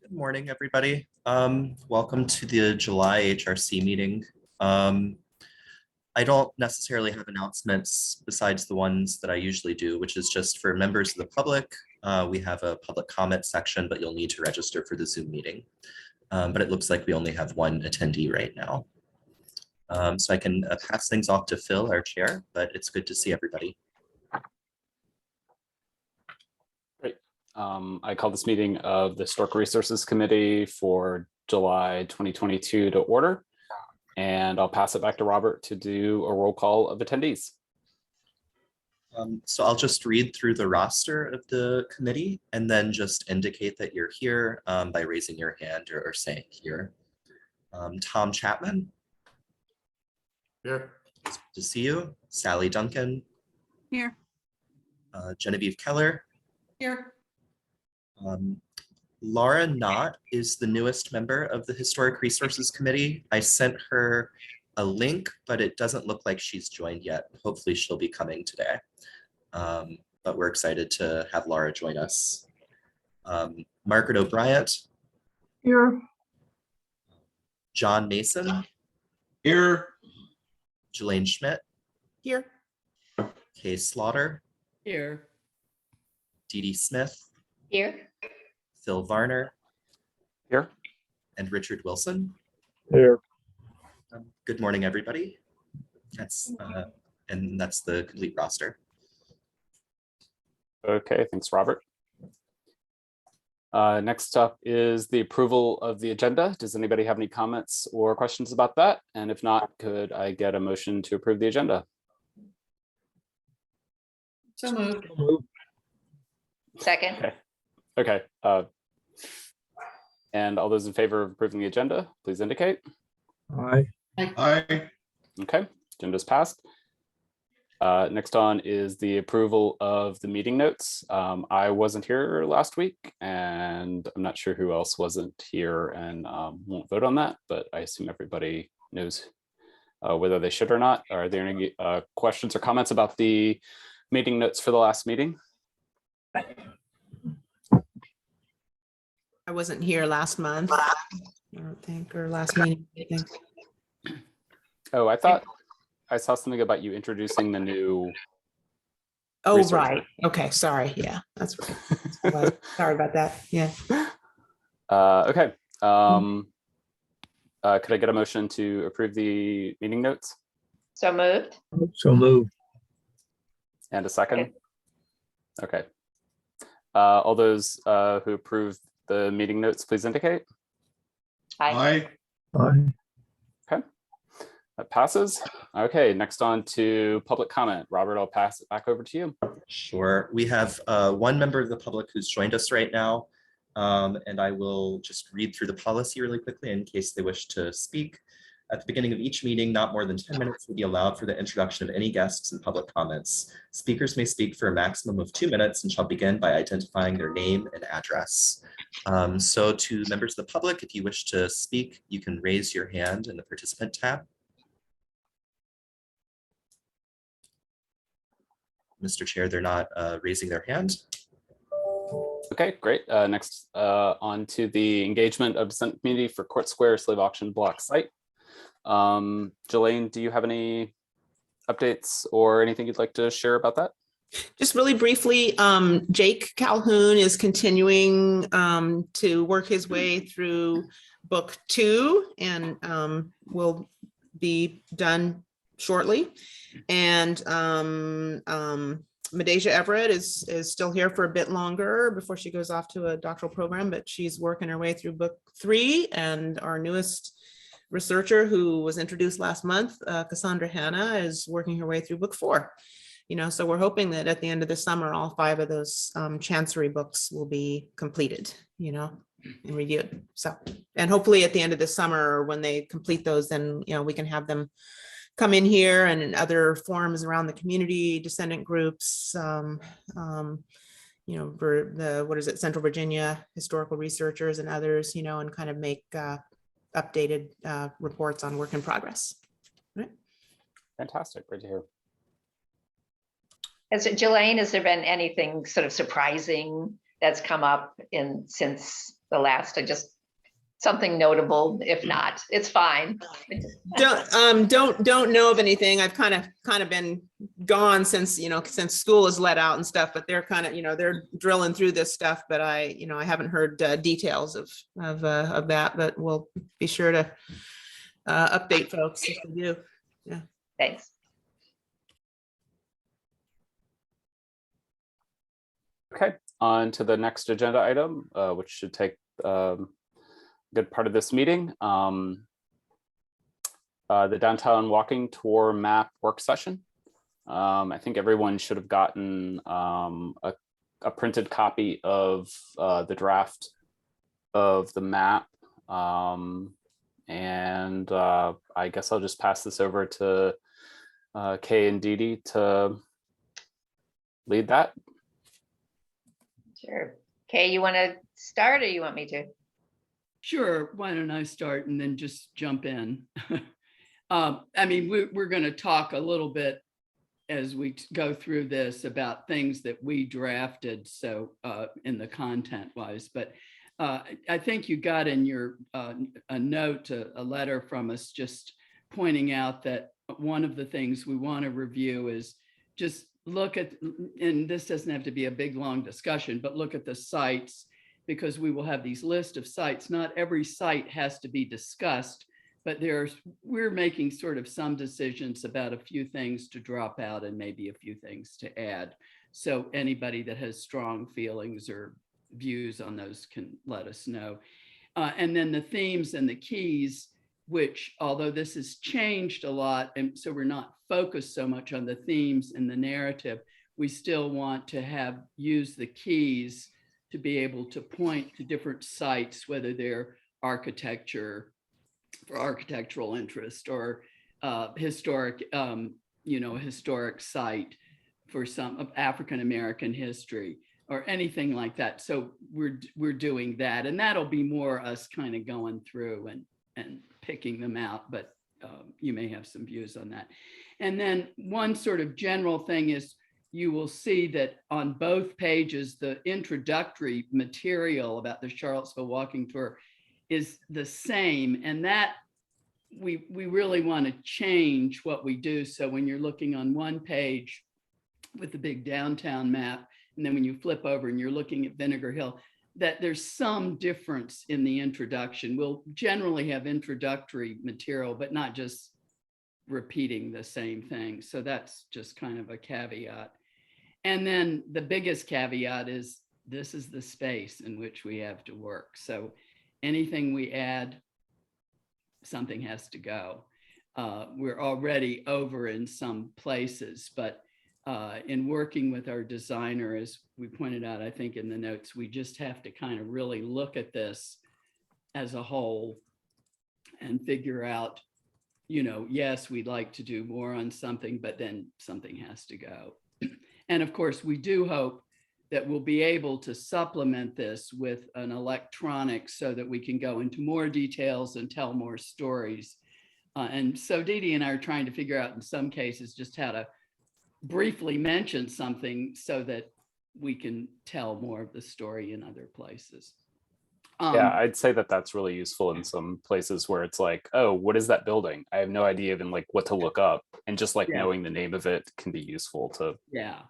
Good morning, everybody. Welcome to the July HRC meeting. I don't necessarily have announcements besides the ones that I usually do, which is just for members of the public. We have a public comment section, but you'll need to register for the Zoom meeting. But it looks like we only have one attendee right now. So I can pass things off to Phil, our chair, but it's good to see everybody. I call this meeting of the Historic Resources Committee for July 2022 to order, and I'll pass it back to Robert to do a roll call of attendees. So I'll just read through the roster of the committee and then just indicate that you're here by raising your hand or saying here. Tom Chapman. Here. It's good to see you. Sally Duncan. Here. Genevieve Keller. Here. Laura Knott is the newest member of the Historic Resources Committee. I sent her a link, but it doesn't look like she's joined yet. Hopefully she'll be coming today. But we're excited to have Laura join us. Margaret O'Brien. Here. John Mason. Here. Jelaine Schmidt. Here. Kay Slaughter. Here. Dee Dee Smith. Here. Phil Varner. Here. And Richard Wilson. Here. Good morning, everybody. That's the complete roster. Okay, thanks, Robert. Next up is the approval of the agenda. Does anybody have any comments or questions about that? And if not, could I get a motion to approve the agenda? So moved. Second. Okay. And all those in favor of approving the agenda, please indicate. Aye. Aye. Okay, agenda's passed. Next on is the approval of the meeting notes. I wasn't here last week, and I'm not sure who else wasn't here and won't vote on that, but I assume everybody knows whether they should or not. Are there any questions or comments about the meeting notes for the last meeting? I wasn't here last month, I don't think, or last meeting, I think. Oh, I thought I saw something about you introducing the new. Oh, research. right. Okay, sorry. Yeah, that's right. Sorry about that. Yeah. Okay. Could I get a motion to approve the meeting notes So moved. So moved. and a second? Okay. All those who approve the meeting notes, please indicate. Aye. Aye. Okay, that passes. Okay, next on to public comment. Robert, I'll pass it back over to you. Sure. We have one member of the public who's joined us right now. And I will just read through the policy really quickly in case they wish to speak. At the beginning of each meeting, not more than 10 minutes will be allowed for the introduction of any guests and public comments. Speakers may speak for a maximum of 2 minutes and shall begin by identifying their name and address. So to members of the public, if you wish to speak, you can raise your hand in the participant tab. Mr. Chair, they're not raising their hand. Okay, great. Next, on to the engagement of Dissent Community for Court Square Slave Auction Block Site. Jelaine, do you have any updates or anything you'd like to share about that? Just really briefly, Jake Calhoun is continuing to work his way through book 2 and will be done shortly. And Medeja Everett is still here for a bit longer before she goes off to a doctoral program, but she's working her way through book 3. And our newest researcher, who was introduced last month, Cassandra Hanna, is working her way through book 4. So we're hoping that at the end of the summer, all 5 of those Chancery books will be completed, and reviewed. So, and hopefully at the end of the summer, when they complete those, then, we can have them come in here and in other forums around the community, descendant groups, for the, Central Virginia historical researchers and others, and kind of make updated reports on work in progress. Right. Fantastic, great to hear. Jelaine, has there been anything sort of surprising that's come up since the last, something notable? If not, it's fine. Don't know of anything. I've kind of been gone since school is let out and stuff, but they're kind of, they're drilling through this stuff, but I haven't heard details of that, but we'll be sure to update folks if we do. Yeah. Thanks. Okay, on to the next agenda item, which should take a good part of this meeting. The downtown walking tour map work session. I think everyone should have gotten a printed copy of the draft of the map. And I guess I'll just pass this over to Kay and Dee Dee to lead that. Sure. Kay, you want to start or you want me to? Sure. Why don't I start and then just jump in? We're going to talk a little bit as we go through this about things that we drafted, so in the content wise, but I think you got in your a note, a letter from us just pointing out that one of the things we want to review is just look at, and this doesn't have to be a big long discussion, but look at the sites, because we will have these list of sites. Not every site has to be discussed, but we're making sort of some decisions about a few things to drop out and maybe a few things to add. So anybody that has strong feelings or views on those can let us know. And then the themes and the keys, which, although this has changed a lot, and so we're not focused so much on the themes and the narrative, we still want to use the keys to be able to point to different sites, whether they're architecture for architectural interest or historic, historic site for some of African-American history or anything like that. So we're doing that, and that'll be more us kind of going through and picking them out, but you may have some views on that. And then one sort of general thing is you will see that on both pages, the introductory material about the Charlottesville walking tour is the same, and that we really want to change what we do. So when you're looking on one page with the big downtown map, and then when you flip over and you're looking at Vinegar Hill, that there's some difference in the introduction. We'll generally have introductory material, but not just repeating the same thing. So that's just kind of a caveat. And then the biggest caveat is this is the space in which we have to work. So anything we add, something has to go. We're already over in some places, but in working with our designer, as we pointed out, I think in the notes, we just have to kind of really look at this as a whole and figure out yes, we'd like to do more on something, but then something has to go. And of course, we do hope that we'll be able to supplement this with an electronic so that we can go into more details and tell more stories. And so Dee Dee and I are trying to figure out in some cases just how to briefly mention something so that we can tell more of the story in other places. Yeah, I'd say that that's really useful in some places where it's like, oh, what is that building? I have no idea even like what to look up. And just like Yeah. knowing the name of it can be useful to. Yeah.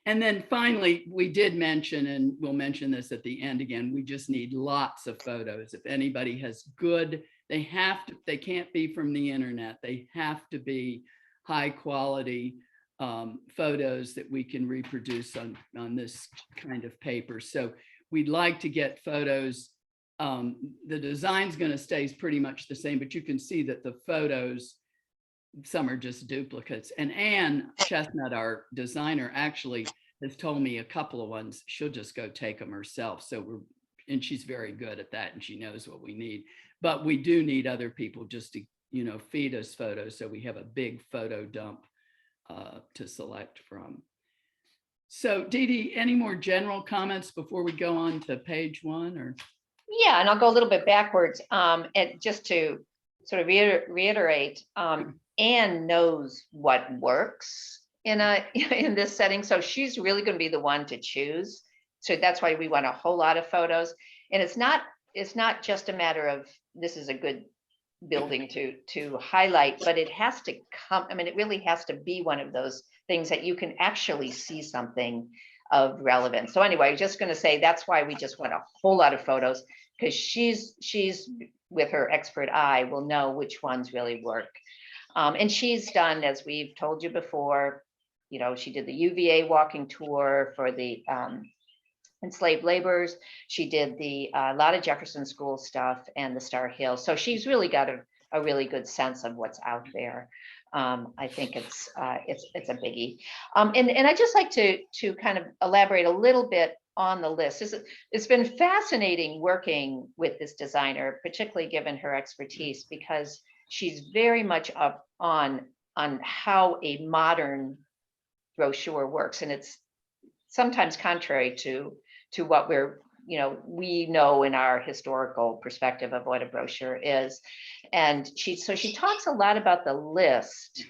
And then finally, we did mention, and we'll mention this at the end again, we just need lots of photos. If anybody has good, they can't be from the internet. They have to be high quality photos that we can reproduce on this kind of paper. So we'd like to get photos. The design's going to stay pretty much the same, but you can see that the photos, some are just duplicates. And Anne Chestnut, our designer, actually has told me a couple of ones. She'll just go take them herself. So and she's very good at that and she knows what we need. But we do need other people just to, feed us photos. So we have a big photo dump to select from. So Dee Dee, any more general comments before we go on to page 1 or? Yeah, and I'll go a little bit backwards. And just to sort of reiterate, Anne knows what works in this setting. So she's really going to be the one to choose. So that's why we want a whole lot of photos. And it's not just a matter of this is a good building to highlight, but it has to come. I mean, it really has to be one of those things that you can actually see something of relevance. So anyway, just going to say that's why we just want a whole lot of photos, because she's with her expert eye will know which ones really work. And she's done, as we've told you before, she did the UVA walking tour for the enslaved laborers. She did a lot of Jefferson School stuff and the Star Hill. So she's really got a really good sense of what's out there. I think it's a biggie. And I just like to kind of elaborate a little bit on the list. It's been fascinating working with this designer, particularly given her expertise, because she's very much up on how a modern brochure works. And it's sometimes contrary to what we know in our historical perspective of what a brochure is. And she talks a lot about the list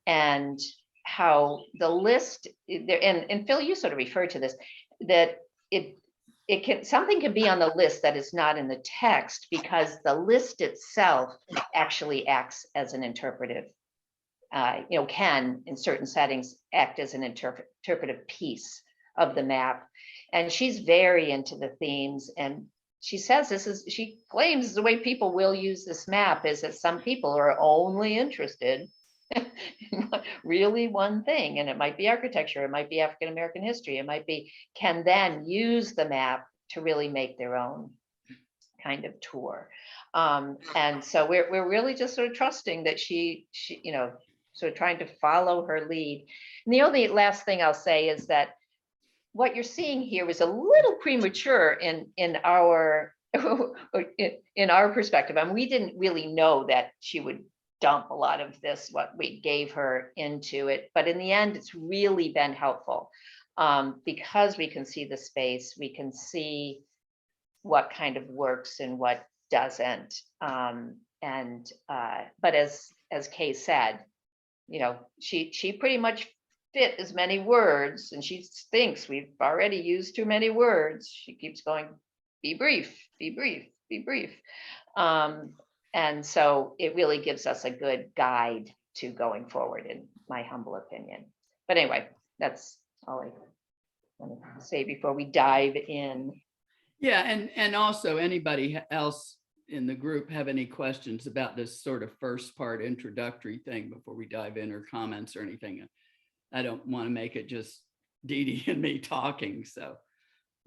and how the list there, and Phil, you sort of referred to this, that something can be on the list that is not in the text because the list itself actually acts as an interpretive, can in certain settings act as an interpretive piece of the map. And she's very into the themes, and she says she claims the way people will use this map is that some people are only interested in really one thing, and it might be architecture, it might be African American history, it might be, can then use the map to really make their own kind of tour. And so we're really just sort of trusting that she sort of trying to follow her lead. And the only last thing I'll say is that what you're seeing here is a little premature in our perspective. I mean, we didn't really know that she would dump a lot of this, what we gave her, into it. But in the end, it's really been helpful because we can see the space, we can see what kind of works and what doesn't. But as Kay said, she pretty much fit as many words, and she thinks we've already used too many words. She keeps going, be brief, be brief, be brief. And so it really gives us a good guide to going forward, in my humble opinion. But anyway, that's all I want to say before we dive in. Yeah, and also anybody else in the group have any questions about this sort of first part introductory thing before we dive in, or comments or anything? I don't want to make it just Dee Dee and me talking. So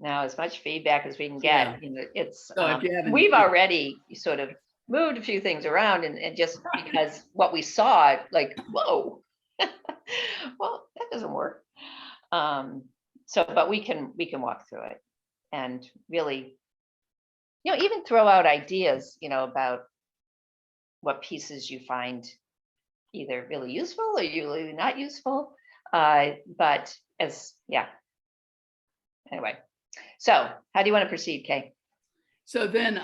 now, as much feedback as we can get, it's so we've already sort of moved a few things around, and just because what we saw, like, whoa, well, that doesn't work. But we can walk through it and really, even throw out ideas, about what pieces you find either really useful or really not useful. But anyway, so how do you want to proceed, Kay? So then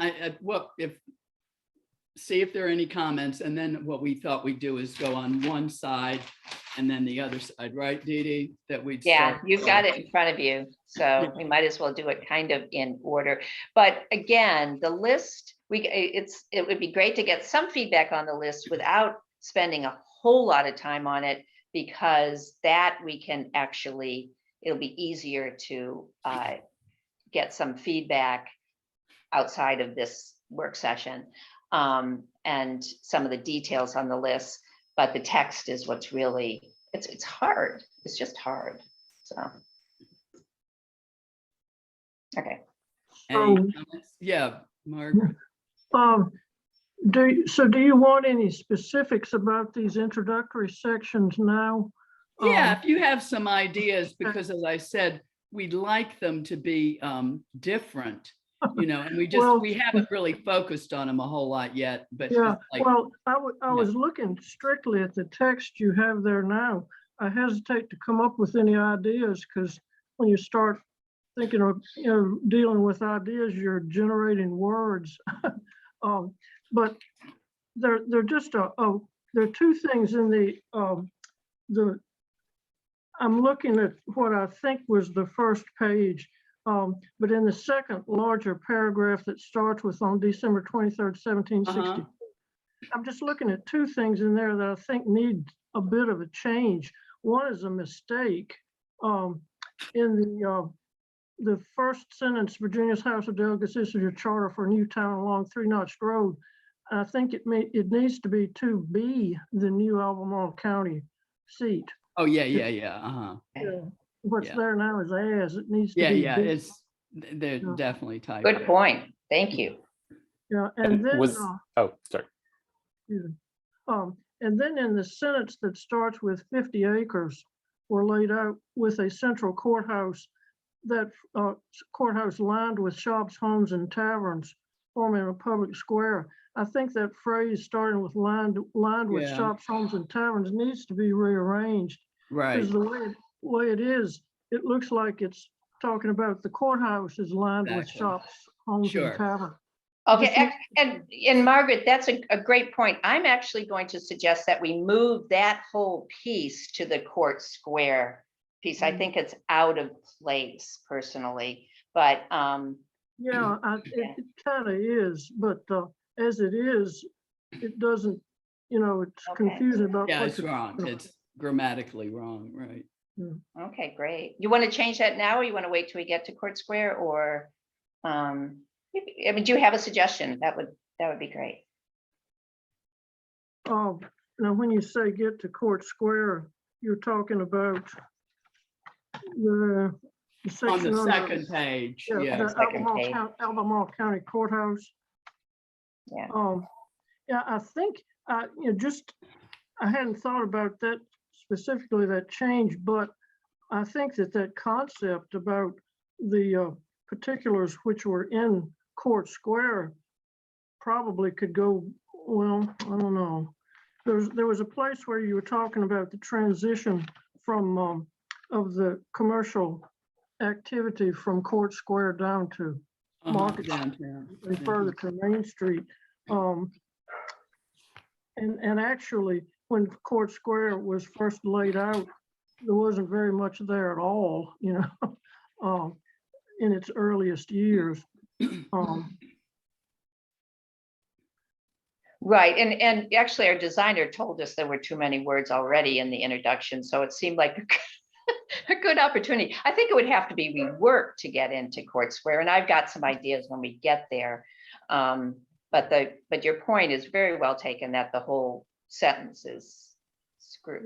see if there are any comments, and then what we thought we'd do is go on one side and then the other side, right, Dee Dee? That we'd Yeah, start. you've got it in front of you, so we might as well do it kind of in order. But again, the list, it would be great to get some feedback on the list without spending a whole lot of time on it, because that we can actually, it'll be easier to get some feedback outside of this work session, and some of the details on the list. But the text is what's really, it's hard. It's just hard. So, okay. Any comments? Yeah, Margaret. Do you want any specifics about these introductory sections now? Yeah, if you have some ideas, because as I said, we'd like them to be different, and we haven't really focused on them a whole lot yet, but Yeah, like, well, I was looking strictly at the text you have there now. I hesitate to come up with any ideas, because when you start thinking of, dealing with ideas, you're generating words. But they're just there are two things in I'm looking at what I think was the first page, but in the second larger paragraph that starts with on December 23rd, 1760. I'm just looking at two things in there that I think need a bit of a change. One is a mistake in the first sentence. Virginia's House of Delegates issued a charter for a new town along 3 Notch Road. I think it needs to be to be the new Albemarle County seat. oh yeah. Yeah. What's there now is as it needs to Yeah, be. they're definitely typing. Good point. Thank you. Yeah, and then sorry. And then in the sentence that starts with 50 acres were laid out with a central courthouse, that courthouse lined with shops, homes, and taverns forming a public square. I think that phrase starting with lined with shops, homes, and taverns needs to be rearranged. Right. Because the way it is, it looks like it's talking about the courthouse is lined with shops, homes, and taverns. Okay, and Margaret, that's a great point. I'm actually going to suggest that we move that whole piece to the court square piece. I think it's out of place personally, but it kind of is, but as it is, it doesn't, it's confusing about. Yeah, it's wrong. It's grammatically wrong, right? Okay, great. You want to change that now, or you want to wait till we get to court square, or do you have a suggestion? That would be great. Now when you say get to court square, you're talking about the section on the second page. The Albemarle County Courthouse. Yeah. I think I hadn't thought about that specifically, that change, but I think that concept about the particulars which were in court square probably could go, well, I don't know. There was a place where you were talking about the transition from of the commercial activity from Court Square down to Market downtown and further to Main Street. And actually, when Court Square was first laid out, there wasn't very much there at all, in its earliest years. Right, and actually our designer told us there were too many words already in the introduction, so it seemed like a good opportunity. I think it would have to be reworked to get into Court Square, and I've got some ideas when we get there. But your point is very well taken, that the whole sentence is screwed.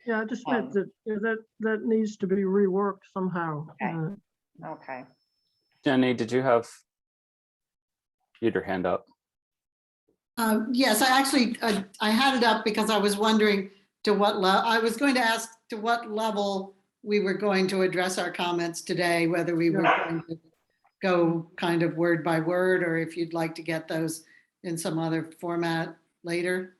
Yeah, I just meant that needs to be reworked somehow. Okay. Jenny, did you have your hand up? Yes, I actually, I had it up because I was wondering to what level, I was going to ask to what level we were going to address our comments today, whether we were going to go kind of word by word, or if you'd like to get those in some other format. later.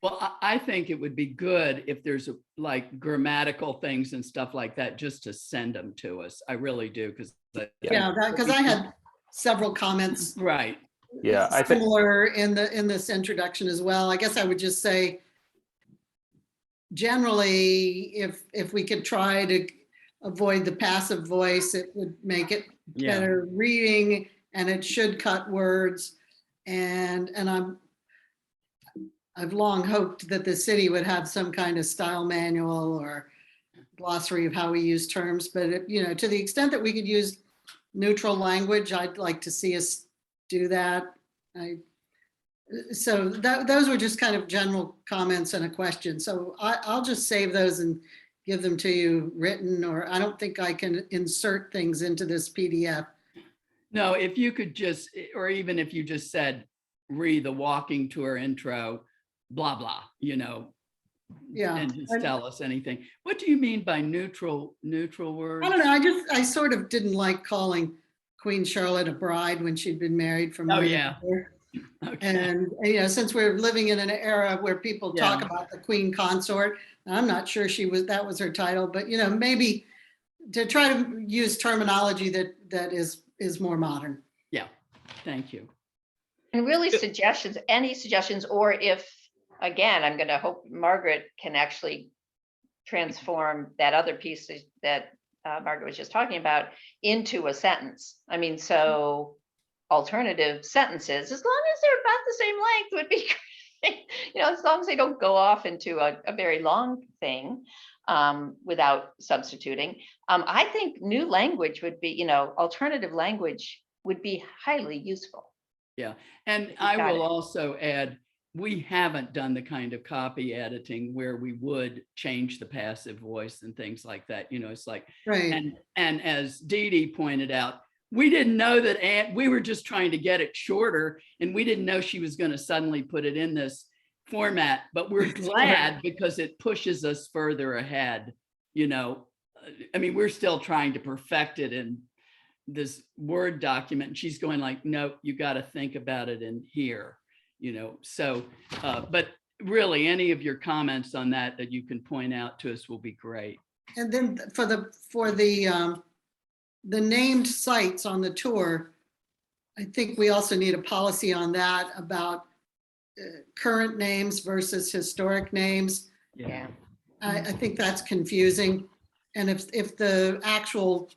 Well, I think it would be good if there's like grammatical things and stuff like that, just to send them to us. I really do, because. Yeah, because I had several comments. Right. Yeah, I think, Similar in this introduction as well. I guess I would just say, generally, if we could try to avoid the passive voice, it would make it Yeah. better reading, and it should cut words. And I've long hoped that the city would have some kind of style manual or glossary of how we use terms, but to the extent that we could use neutral language, I'd like to see us do that. So those were just kind of general comments and a question. So I'll just save those and give them to you written, or I don't think I can insert things into this PDF. No, if you could just, or even if you just said, read the walking tour intro, blah, blah, Yeah. and just tell us anything. What do you mean by neutral words? I don't know. I sort of didn't like calling Queen Charlotte a bride when she'd been married for Oh, many yeah. years. Okay. And since we're living in an era where people talk Yeah. about the Queen Consort, I'm not sure that was her title, but maybe to try to use terminology that is more modern. Yeah, thank you. And really any suggestions, or if, again, I'm going to hope Margaret can actually transform that other piece that Margaret was just talking about into a sentence. I mean, so alternative sentences, as long as they're about the same length, would be great. As long as they don't go off into a very long thing without substituting. I think new language would be, alternative language would be highly useful. Yeah, and I will also add, we haven't done the kind of copy editing where we would change the passive voice and things like that. It's like, Right. And as Dee Dee pointed out, we didn't know that we were just trying to get it shorter, and we didn't know she was going to suddenly put it in this format, but we're glad because it pushes us further ahead. I mean, we're still trying to perfect it in this Word document, and she's going like, no, you got to think about it in here. So, but really any of your comments on that you can point out to us will be great. And then for the named sites on the tour, I think we also need a policy on that about current names versus historic names. Yeah. I think that's confusing. And if the actual,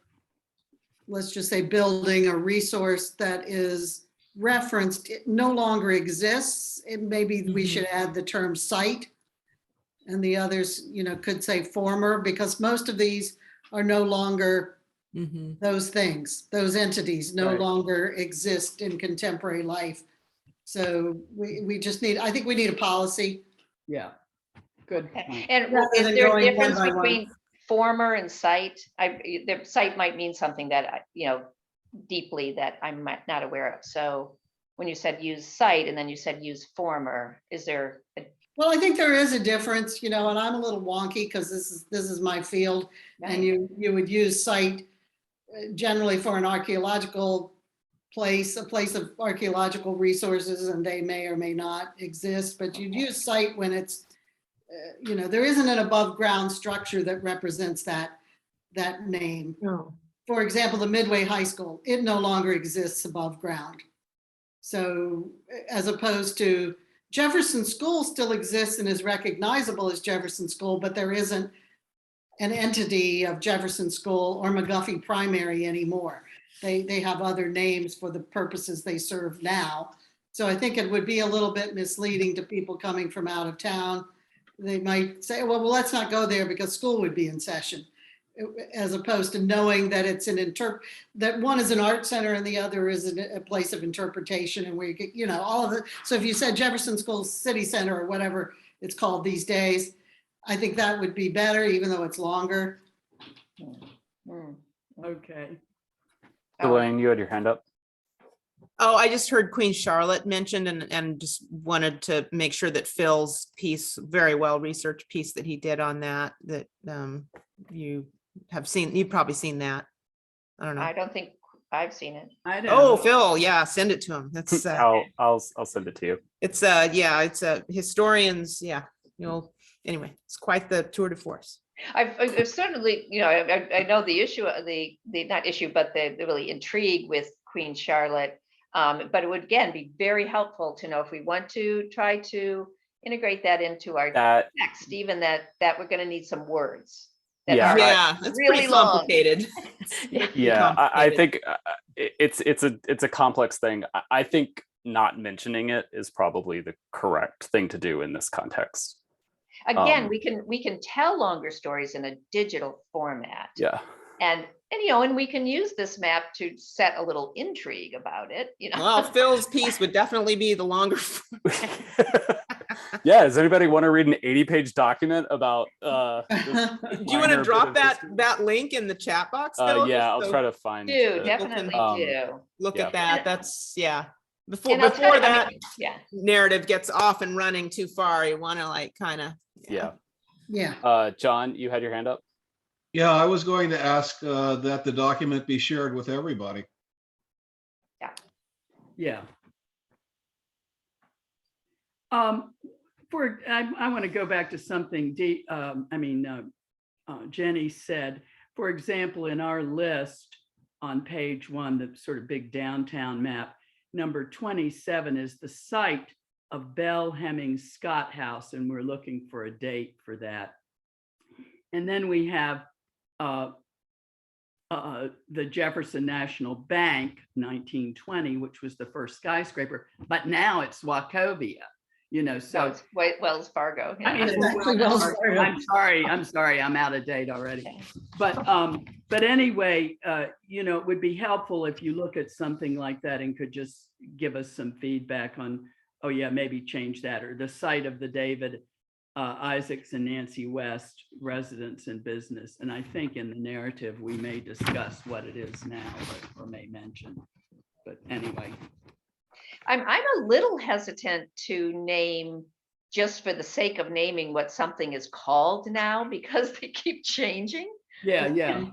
let's just say, building or resource that is referenced, it no longer exists, maybe we should add the term site, and the others, could say former, because most of these are no longer those things. Those entities no longer exist in contemporary life. So we just I think we need a policy. Yeah, good. Okay. And is there a difference between former and site? The site might mean something that, deeply that I'm not aware of. So when you said use site and then you said use former, is there? Well, I think there is a difference, and I'm a little wonky because this is my field, and you would use site generally for an archaeological place, a place of archaeological resources, and they may or may not exist, but you'd use site when it's, there isn't an above ground structure that represents that name. No. For example, the Midway High School, it no longer exists above ground. So as opposed to Jefferson School still exists and is recognizable as Jefferson School, but there isn't an entity of Jefferson School or McGuffey Primary anymore. They have other names for the purposes they serve now. So I think it would be a little bit misleading to people coming from out of town. They might say, well, let's not go there because school would be in session, as opposed to knowing that it's that one is an art center and the other is a place of interpretation, and where you get, all of it. So if you said Jefferson School City Center or whatever it's called these days, I think that would be better, even though it's longer. Okay. Elaine, you had your hand up. Oh, I just heard Queen Charlotte mentioned, and just wanted to make sure that Phil's piece, very well researched piece that he did on that you've probably seen that. I don't know. I don't think I've seen it. I Oh, don't. Phil, yeah, send it to him. That's, I'll send it to you. it's yeah, it's historians, yeah, anyway, it's quite the tour de force. I've certainly, I know the issue, the not issue, but the really intrigue with Queen Charlotte. But it would, again, be very helpful to know if we want to try to integrate that into our text, even that we're going to need some words. Yeah, it's really pretty complicated. Yeah, I think it's a complex thing. I think not mentioning it is probably the correct thing to do in this context. Again, we can tell longer stories in a digital format. Yeah. And we can use this map to set a little intrigue about it. Well, Phil's piece would definitely be the longer. Yeah, does anybody want to read an 80-page document about Do you want to drop that link in the chat box, Phil? Yeah, I'll try to find it. Definitely do. Look at that. That's Before that narrative gets off and running too far, you want to kind of. Yeah. John, you had your hand up. Yeah, I was going to ask that the document be shared with everybody. Yeah. I want to go back to something Jenny said. For example, in our list on page 1, the sort of big downtown map, number 27 is the site of Bell Hemming Scott House, and we're looking for a date for that. And then we have the Jefferson National Bank, 1920, which was the first skyscraper, but now it's Wachovia. So it's Wells Fargo. Yeah. I'm sorry, I'm out of date already. Okay. But anyway, it would be helpful if you look at something like that and could just give us some feedback on, oh yeah, maybe change that, or the site of the David Isaacs and Nancy West residence and business. And I think in the narrative, we may discuss what it is now or may mention, but anyway. I'm a little hesitant to name just for the sake of naming what something is called now, because they keep changing. Yeah.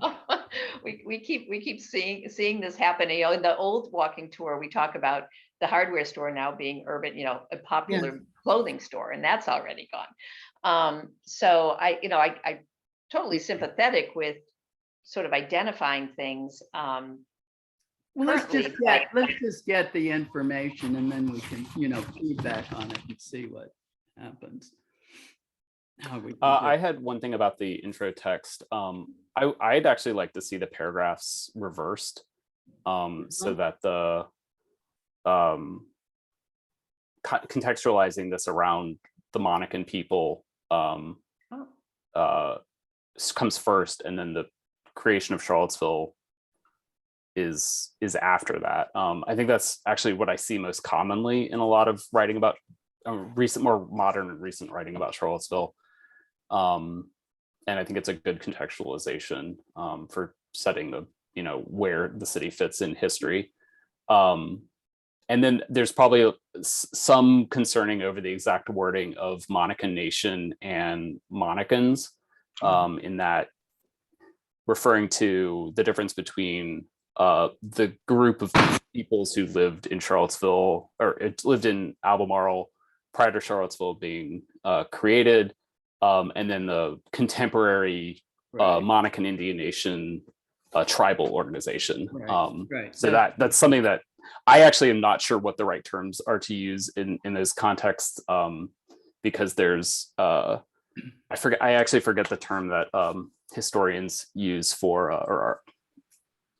we keep seeing this happen. In the old walking tour, we talk about the hardware store now being urban, a popular clothing store, and that's already gone. So I'm totally sympathetic with sort of identifying things. Well, let's just get the information, and then we can, feedback on it and see what happens. I had one thing about the intro text. I'd actually like to see the paragraphs reversed, so that the contextualizing this around the Monacan people comes first, and then the creation of Charlottesville is after that. I think that's actually what I see most commonly in a lot of writing about more modern and recent writing about Charlottesville. And I think it's a good contextualization for setting the, where the city fits in history. And then there's probably some concerning over the exact wording of Monacan Nation and Monacans, in that referring to the difference between the group of peoples who lived in Charlottesville, or it lived in Albemarle prior to Charlottesville being created, and then the contemporary Monacan Indian Nation tribal organization. So that's something that I actually am not sure what the right terms are to use in those contexts, because there's I actually forget the term that historians use for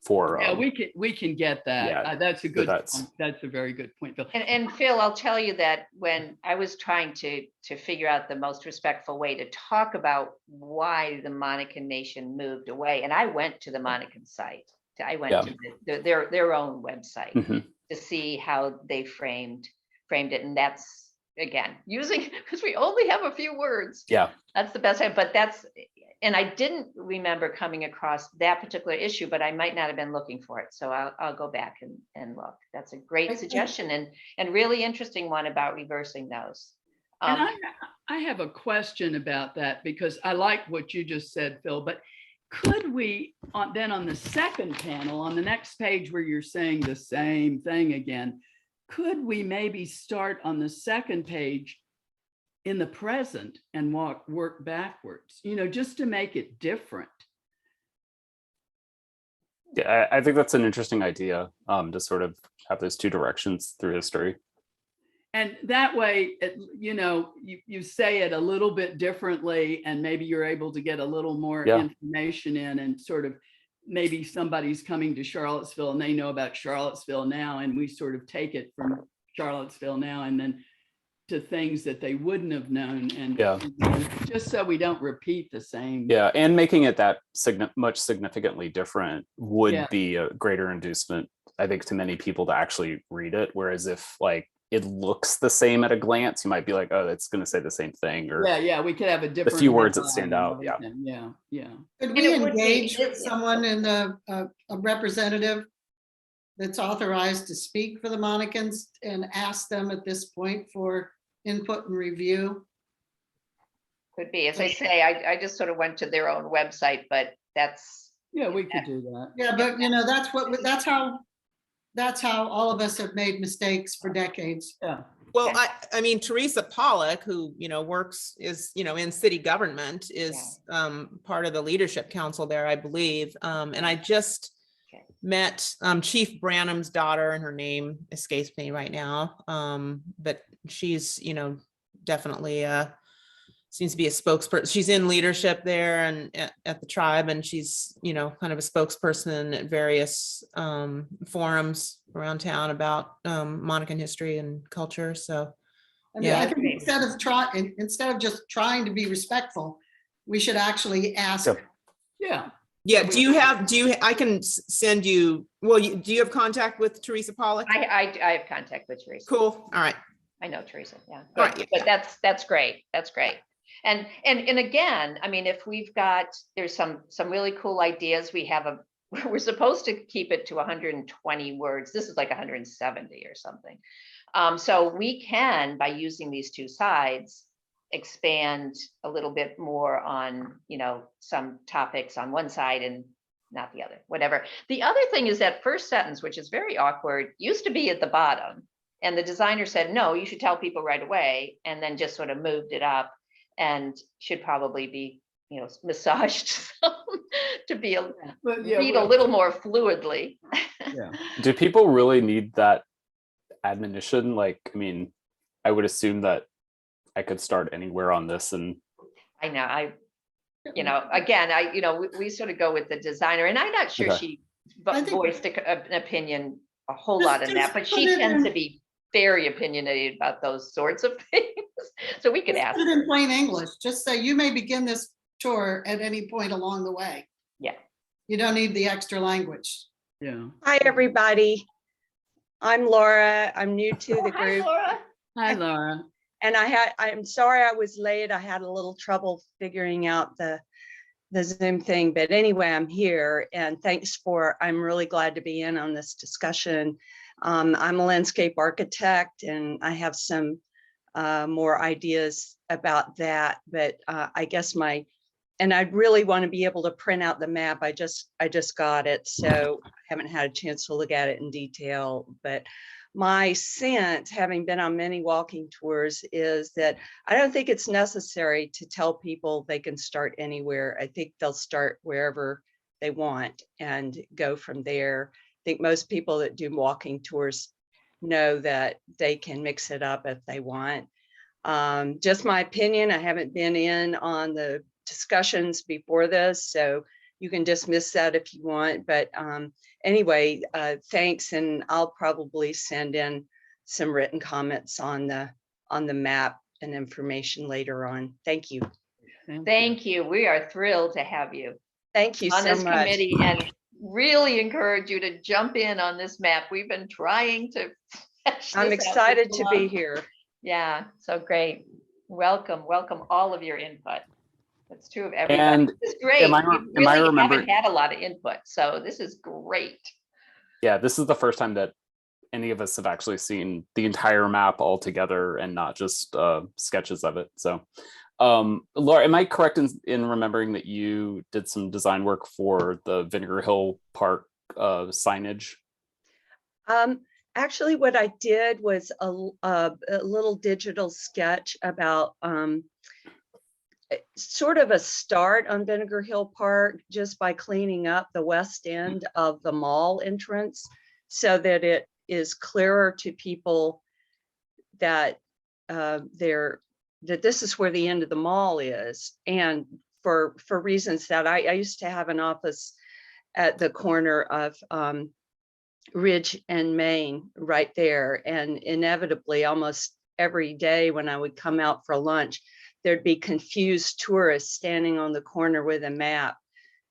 we can get that. Yeah, that's a good point. That's a very good point, Phil. And Phil, I'll tell you that when I was trying to figure out the most respectful way to talk about why the Monacan Nation moved away, and I went to the Monacan site. I went to their own website to see how they framed it, and that's, again, using, because we only have a few words. Yeah, that's the best. But and I didn't remember coming across that particular issue, but I might not have been looking for it. So I'll go back and look. That's a great suggestion, and really interesting one about reversing those. And I have a question about that, because I like what you just said, Phil, but could we, then on the second panel, on the next page where you're saying the same thing again, could we maybe start on the second page in the present and work backwards, just to make it different? Yeah, I think that's an interesting idea, to sort of have those two directions through history. And that way, you say it a little bit differently, and maybe you're able to get a little more information in, and sort of maybe somebody's coming to Charlottesville and they know about Charlottesville now, and we sort of take it from Charlottesville now and then to things that they wouldn't have known, and just so we don't repeat the same. Yeah, and making it that much significantly different would be a greater inducement, I think, to many people to actually read it. Whereas if like it looks the same at a glance, you might be like, oh, it's going to say the same thing. Or we could have a different few words that stand out. Yeah. Could we engage someone in a representative that's authorized to speak for the Monicans and ask them at this point for input and review? Could be, as I say, I just sort of went to their own website, but that's. Yeah, we could do that. Yeah, but that's how all of us have made mistakes for decades. Yeah. Well, I mean, Teresa Pollock, who, is, in city government, is part of the leadership council there, I believe. And I just met Chief Branham's daughter, and her name escapes me right now. But she's, definitely seems to be a spokesperson. She's in leadership there and at the tribe, and she's, kind of a spokesperson at various forums around town about Monacan history and culture. So, I mean, I think instead of just trying to be respectful, we should actually ask. Yeah. Yeah. I can send you, do you have contact with Teresa Pollock? I have contact with Teresa. Cool. All right. I know Teresa. Yeah. Right. But that's great. That's great. And again, I mean, if there's some really cool ideas, we're supposed to keep it to 120 words. This is like 170 or something. So we can, by using these two sides, expand a little bit more on, some topics on one side and not the other, whatever. The other thing is that first sentence, which is very awkward, used to be at the bottom. And the designer said, no, you should tell people right away, and then just sort of moved it up, and should probably be, massaged to be read a little more fluidly. Yeah. Do people really need that admonition? Like, I mean, I would assume that I could start anywhere on this, and I know, again, we sort of go with the designer, and I'm not sure she voiced an opinion a whole lot in that, but she tends to be very opinionated about those sorts of things. So we could ask it in plain English. Just say, you may begin this tour at any point along the way. Yeah. You don't need the extra language. Yeah. Hi, everybody. I'm Laura. I'm new to the group. Hi, Laura. And I'm sorry I was late. I had a little trouble figuring out the Zoom thing, but anyway, I'm here, and I'm really glad to be in on this discussion. I'm a landscape architect, and I have some more ideas about that, but I guess and I'd really want to be able to print out the map. I just got it, so I haven't had a chance to look at it in detail, but my sense, having been on many walking tours, is that I don't think it's necessary to tell people they can start anywhere. I think they'll start wherever they want and go from there. I think most people that do walking tours know that they can mix it up if they want. Just my opinion, I haven't been in on the discussions before this, so you can dismiss that if you want. But anyway, thanks, and I'll probably send in some written comments on the map and information later on. Thank you. Thank you. We are thrilled to have you. Thank you on so this much. Committee, and really encourage you to jump in on this map. We've been trying to. I'm excited to be here. Yeah, so great. Welcome all of your input. That's true of everybody. And it's great. am I really haven't had a lot of input, so this is great. Yeah, this is the first time that any of us have actually seen the entire map all together and not just sketches of it. So Laura, am I correct in remembering that you did some design work for the Vinegar Hill Park signage? Actually, what I did was a little digital sketch about sort of a start on Vinegar Hill Park, just by cleaning up the west end of the mall entrance so that it is clearer to people that that this is where the end of the mall is. And for reasons that I used to have an office at the corner of Ridge and Main right there. And inevitably, almost every day when I would come out for lunch, there'd be confused tourists standing on the corner with a map,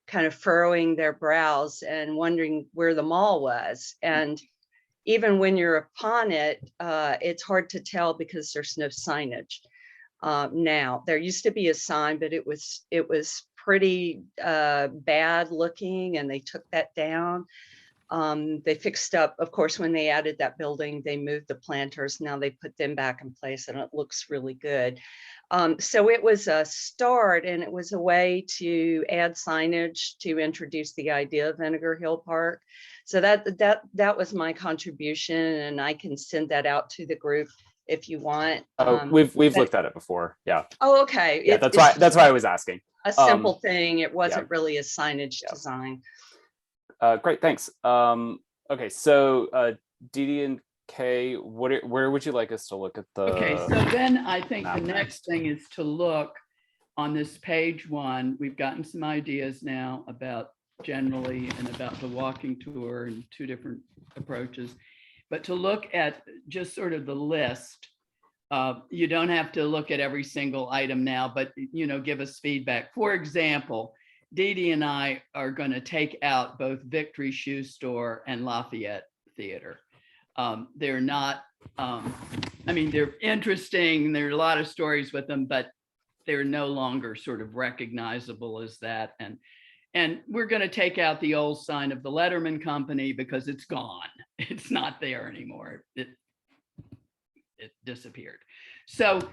kind of furrowing their brows and wondering where the mall was. And even when you're upon it, it's hard to tell because there's no signage. Now, there used to be a sign, but it was pretty bad looking, and they took that down. They fixed up, of course, when they added that building, they moved the planters. Now they put them back in place and it looks really good. So it was a start, and it was a way to add signage to introduce the idea of Vinegar Hill Park. So that was my contribution, and I can send that out to the group if you want. We've looked at it before. Yeah. Oh, okay. Yeah, that's why I was asking. A simple thing. It wasn't really a signage design. Great, thanks. Okay, so Dee and Kay, where would you like us to look at the? Okay, so then I think the next thing is to look on this page 1. We've gotten some ideas now about generally and about the walking tour and 2 different approaches, but to look at just sort of the list. You don't have to look at every single item now, but give us feedback. For example, Dee and I are going to take out both Victory Shoe Store and Lafayette Theater. They're not, they're interesting. There are a lot of stories with them, but they're no longer sort of recognizable as that. And we're going to take out the old sign of the Letterman Company because it's gone. It's not there anymore. It disappeared. So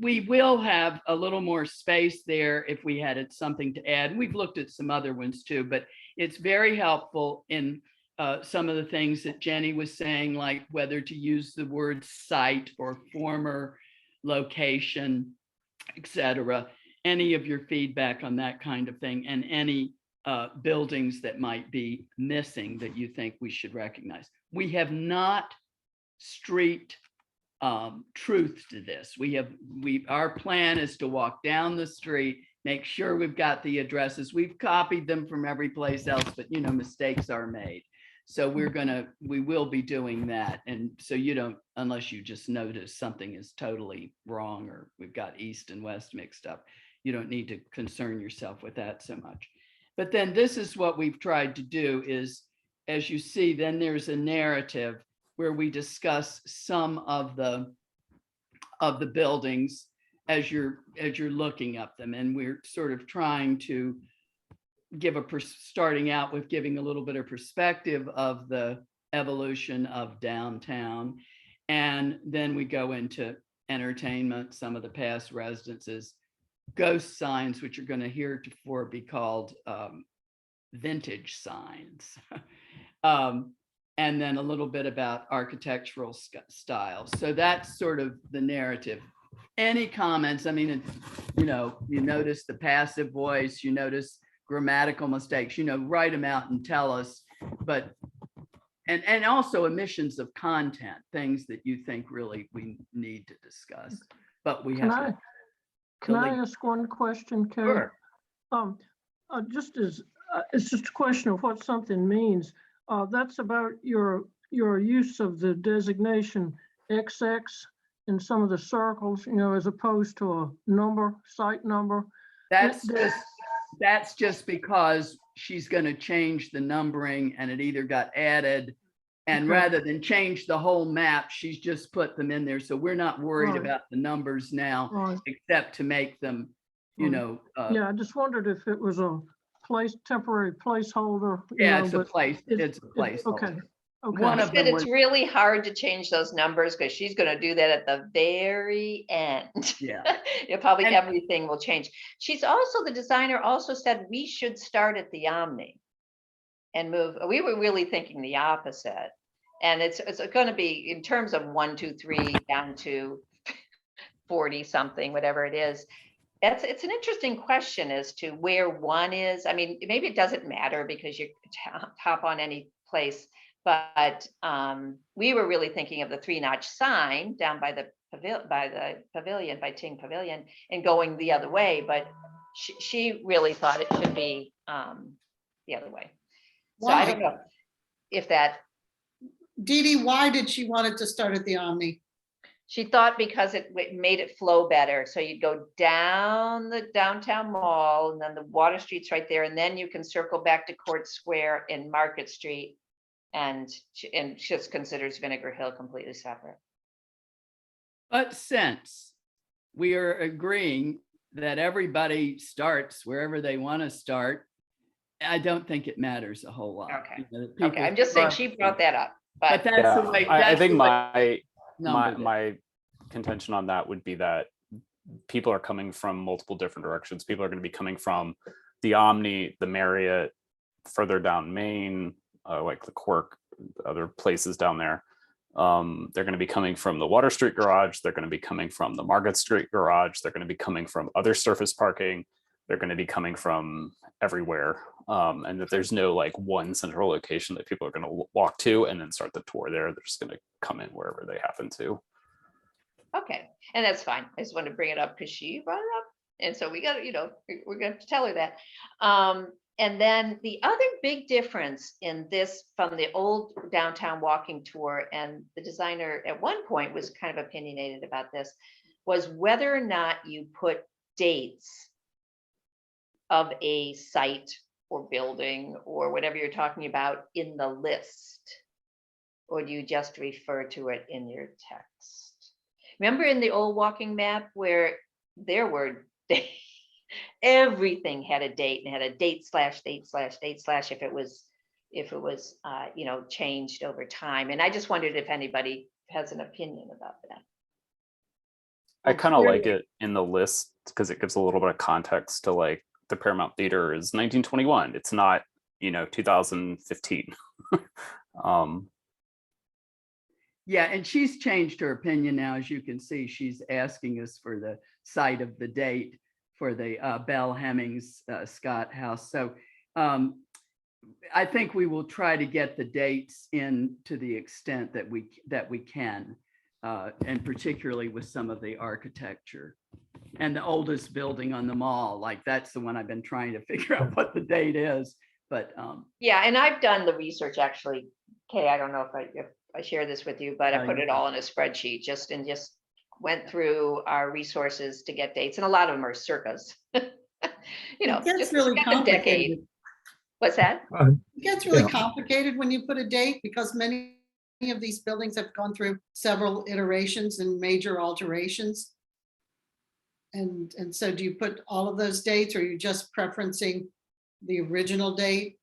we will have a little more space there if we had something to add. We've looked at some other ones too, but it's very helpful in some of the things that Jenny was saying, like whether to use the word site or former location, etc. Any of your feedback on that kind of thing, and any buildings that might be missing that you think we should recognize. We have not street truth to this. Our plan is to walk down the street, make sure we've got the addresses. We've copied them from every place else, but mistakes are made. So we will be doing that. And so you don't, unless you just notice something is totally wrong or we've got east and west mixed up, you don't need to concern yourself with that so much. But then this is what we've tried to do is, as you see, then there's a narrative where we discuss some of the buildings as you're looking up them. And we're sort of trying to give starting out with giving a little bit of perspective of the evolution of downtown. And then we go into entertainment, some of the past residences, ghost signs, which are going to heretofore be called vintage signs. And then a little bit about architectural styles. So that's sort of the narrative. Any comments? I mean, you notice the passive voice, you notice grammatical mistakes, write them out and tell us. But, and also omissions of content, things that you think really we need to discuss. But we have to. Can I ask one question, Kay? Sure. It's just a question of what something means. That's about your use of the designation XX in some of the circles, as opposed to a site number. That's just because she's going to change the numbering, and it either got added, and rather than change the whole map, she's just put them in there. So we're not worried about the numbers now, except to make them, yeah, I just wondered if it was a temporary placeholder. Yeah, it's a place. It's a place. Okay. Okay. One She of said them it's was, really hard to change those numbers because she's gonna do that at the very end. yeah. Probably And- everything will change. She's also, the designer also said we should start at the Omni and move. We were really thinking the opposite. And it's gonna be in terms of 1, 2, 3 down to 40 something, whatever it is. It's an interesting question as to where one is. I mean, maybe it doesn't matter because you hop on any place, but we were really thinking of the 3-notch sign down by the pavilion, by Ting Pavilion, and going the other way. But she really thought it should be the other way. So I don't know if that. Dee Dee, why did she want it to start at the Omni? She thought because it made it flow better. So you'd go down the downtown mall and then the Water Street's right there. And then you can circle back to Court Square and Market Street. And just considers Vinegar Hill completely separate. But since we are agreeing that everybody starts wherever they want to start, I don't think it matters a whole lot. Okay. You know, Okay, people I'm just saying love- she brought that up, But but that's the way. I that's think the way numbered it. my contention on that would be that people are coming from multiple different directions. People are going to be coming from the Omni, the Marriott, further down Main, like the Quirk, other places down there. They're going to be coming from the Water Street garage. They're going to be coming from the Market Street garage. They're going to be coming from other surface parking. They're going to be coming from everywhere. And that there's no like one central location that people are going to walk to and then start the tour there. They're just going to come in wherever they happen to. okay, and that's fine. I just wanted to bring it up because she brought it up. And so we got to, we're going to tell her that. And then the other big difference in this from the old downtown walking tour, and the designer at one point was kind of opinionated about this, was whether or not you put dates of a site or building or whatever you're talking about in the list, or do you just refer to it in your text? Remember in the old walking map where there were everything had a date and had a date slash if it was changed over time. And I just wondered if anybody has an opinion about that. I kind of like it in the list because it gives a little bit of context to like the Paramount Theater is 1921. It's not, 2015. Yeah, and she's changed her opinion now. As you can see, she's asking us for the site of the date for the Bell Hemmings Scott House. So I think we will try to get the dates in to the extent that we can, and particularly with some of the architecture. And the oldest building on the mall, like that's the one I've been trying to figure out what the date is. But yeah, and I've done the research actually. Kay, I don't know if I share this with you, but I put it all in a spreadsheet just went through our resources to get dates, and a lot of them are circas. It gets just really a decade. complicated. What's that? It gets really Yeah. complicated when you put a date because many of these buildings have gone through several iterations and major alterations. And so do you put all of those dates, or are you just preferencing the original date?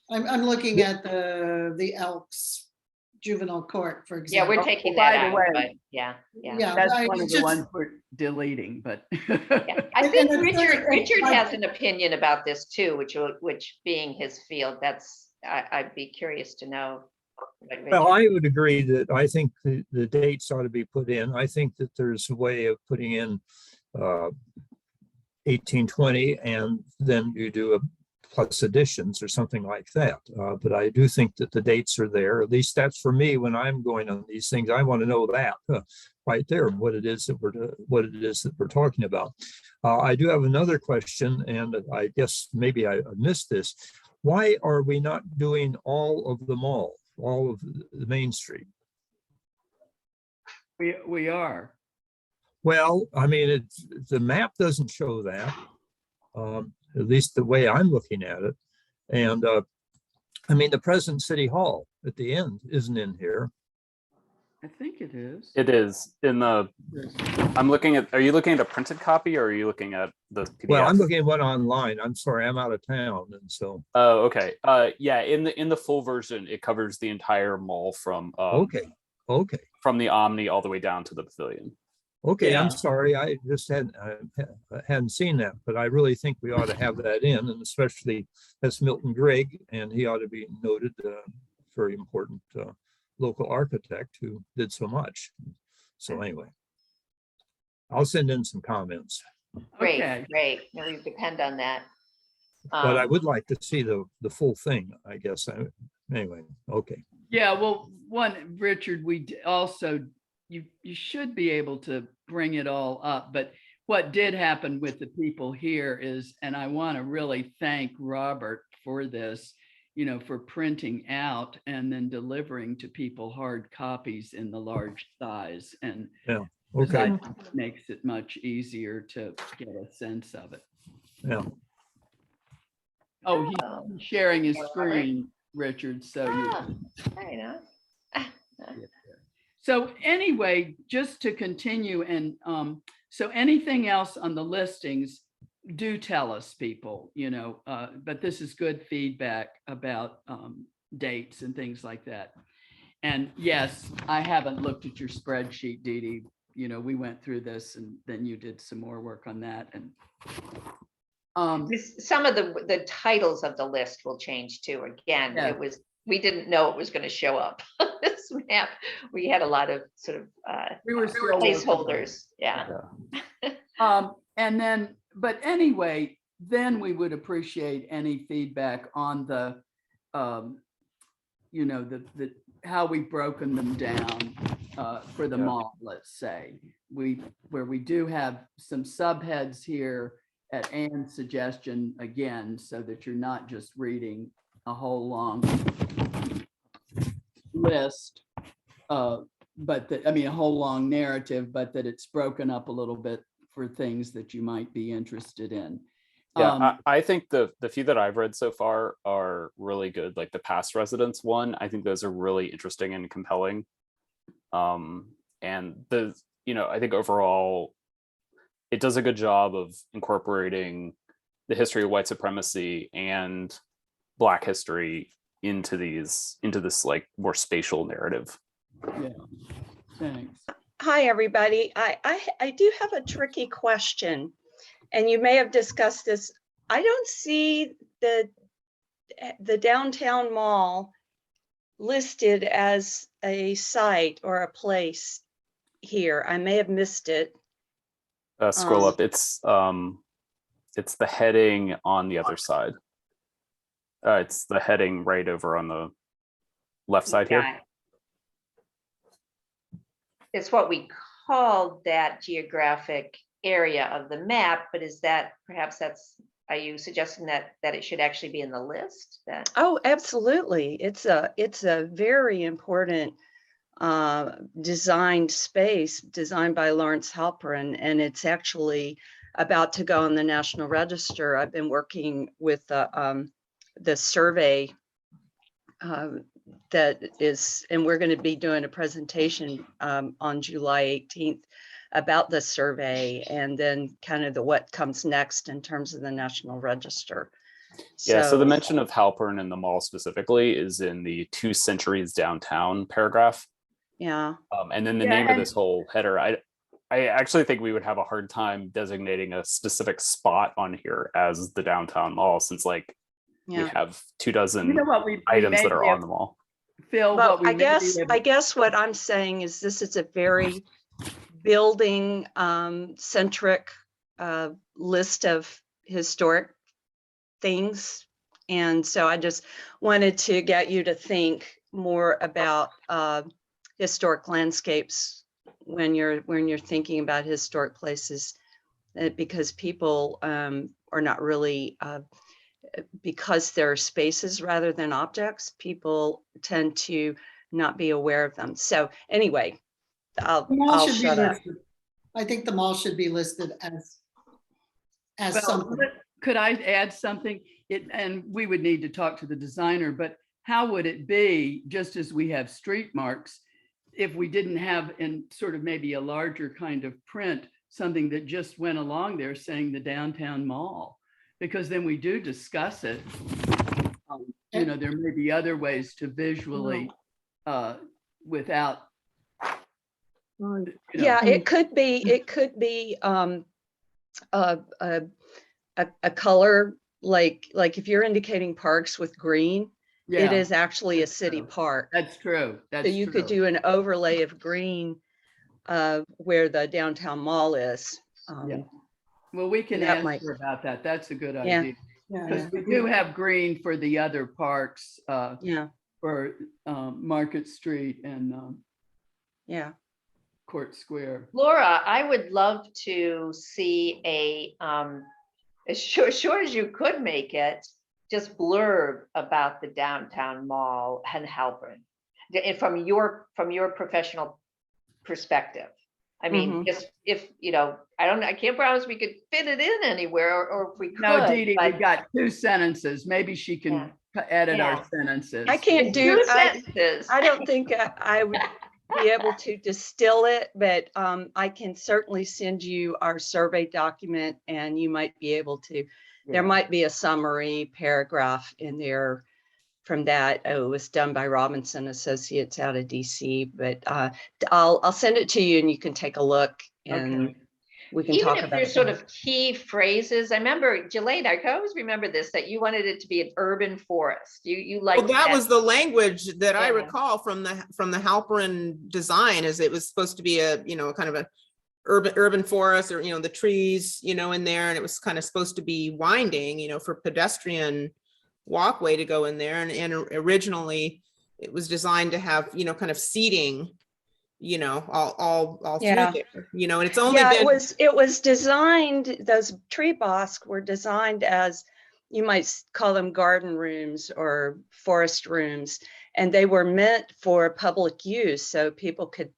I'm looking at the Elks Juvenile Court, for Yeah, example. we're taking by that the out, way, but yeah. that's I one of the just- ones we're deleting, but. Yeah. I And think it's Richard like- has an opinion about this too, which being his field, I'd be curious to know. what Well, Richard- I would agree that I think the dates ought to be put in. I think that there's a way of putting in 1820 and then you do a plus additions or something like that. But I do think that the dates are there. At least that's for me when I'm going on these things. I want to know that right there, what it is that we're talking about. I do have another question, and I guess maybe I missed this. Why are we not doing all of the mall, all of the Main Street? We are. Well, I mean, the map doesn't show that, at least the way I'm looking at it. And I mean, the present City Hall at the end isn't in here. I think it is. It is in the, I'm looking at, are you looking at a printed copy or are you looking at the PDF? Well, I'm looking at one online. I'm sorry, I'm out of town, and so. Oh, okay. Yeah, in the full version, it covers the entire mall from Okay, from the Omni all the way down to the pavilion. okay. Yeah. I'm sorry. I just hadn't seen that, but I really think we ought to have that in, and especially that's Milton Grigg, and he ought to be noted. Very important local architect who did so much. So anyway, I'll send in some comments, Great, Okay. great. No, we depend on that. but I Um, would like to see the full thing, I guess. Anyway, okay. Yeah, well, Richard, also, you should be able to bring it all up, but what did happen with the people here is, and I want to really thank Robert for this, for printing out and then delivering to people hard copies in the large size. And Yeah, this, I okay. think, makes it much easier to get a sense of it. Yeah. Oh, Oh. he's sharing his Yeah, Robert. screen, Richard, so you. ah, very nice. So anyway, just to continue, and so anything else on the listings, do tell us, people, but this is good feedback about dates and things like that. And yes, I haven't looked at your spreadsheet, Dee Dee. We went through this and then you did some more work on that. And Some of the titles of the list will change too. Again, Yeah. we didn't know it was going to show up on this map. We had a lot of sort of we were still placeholders. Yeah. And then, but anyway, then we would appreciate any feedback on the, the how we've broken them down for the Yeah. mall, let's say. Where we do have some subheads here at Ann's suggestion, again, so that you're not just reading a whole long list, but that, a whole long narrative, but that it's broken up a little bit for things that you might be interested in. Yeah, I think the few that I've read so far are really good. Like the past residents one, I think those are really interesting and compelling. And I think overall, it does a good job of incorporating the history of white supremacy and Black history into this like more spatial narrative. Yeah, thanks. Hi, everybody. I do have a tricky question, and you may have discussed this. I don't see the downtown mall listed as a site or a place here. I may have missed it. Scroll up. It's the heading on the other side. It's the heading right over on the left side here. Yeah. It's what we call that geographic area of the map, but is that are you suggesting that it should actually be in the list? Oh, absolutely. It's a very important designed space designed by Lawrence Halperin, and it's actually about to go on the National Register. I've been working with the survey that is, and we're going to be doing a presentation on July 18th about the survey, and then kind of what comes next in terms of the National Register. Yeah, so the mention of Halpern in the mall specifically is in the 2 centuries downtown paragraph. Yeah. And then the name of this whole header, I actually think we would have a hard time designating a specific spot on here as the downtown mall, since we have 24 items that are on the mall. Phil, well, I guess what I'm saying is this is a very building centric list of historic things. And so I just wanted to get you to think more about historic landscapes when you're thinking about historic places, because people are not really, because they're spaces rather than objects, people tend to not be aware of them. So anyway, I'll shut up. I think the mall should be listed as something. Could I add something? And we would need to talk to the designer, but how would it be, just as we have street marks, if we didn't have in sort of maybe a larger kind of print, something that just went along there saying the downtown mall, because then we do discuss it. You know, there may be other ways to visually, without. Right. you know, Yeah, it could be a color, like if you're indicating parks with green, it Yeah, is actually a that's city true. park. that's true. That's So you could true. do an overlay of green where the downtown mall is. Yeah. Well, we can that ask might- her about that. That's a good Yeah. idea. Yeah, Because we do have green for the other parks, Yeah, for Market Street and yeah. Court Square. Laura, I would love to see as short as you could make it, just blurb about the downtown mall and Halpern. From your professional perspective. I mean, just if, I can't promise we could fit it in anywhere or if we could. No, Dee Dee, but we've got 2 sentences. Maybe she can edit Yeah. our sentences. I can't do, two sentences. I don't think I would be able to distill it, but I can certainly send you our survey document and you might be able to, there might be a summary paragraph in there from that. Oh, it was done by Robinson Associates out of DC, but I'll send it to you and you can take a look and Okay. we can Even talk if about there's it. sort of key phrases, I remember, Jelaine, I can always remember this, that you wanted it to be an urban forest. You like. Well, that was the language that I Yeah. recall from the Halperin design, is it was supposed to be a, kind of a urban forest, or, the trees, in there, and it was kind of supposed to be winding, for pedestrian walkway to go in there. And originally it was designed to have, kind of seating, all Yeah. through there, and it's only Yeah, been. it was designed, those tree bosques were designed as, you might call them garden rooms or forest rooms, and they were meant for public use. So people could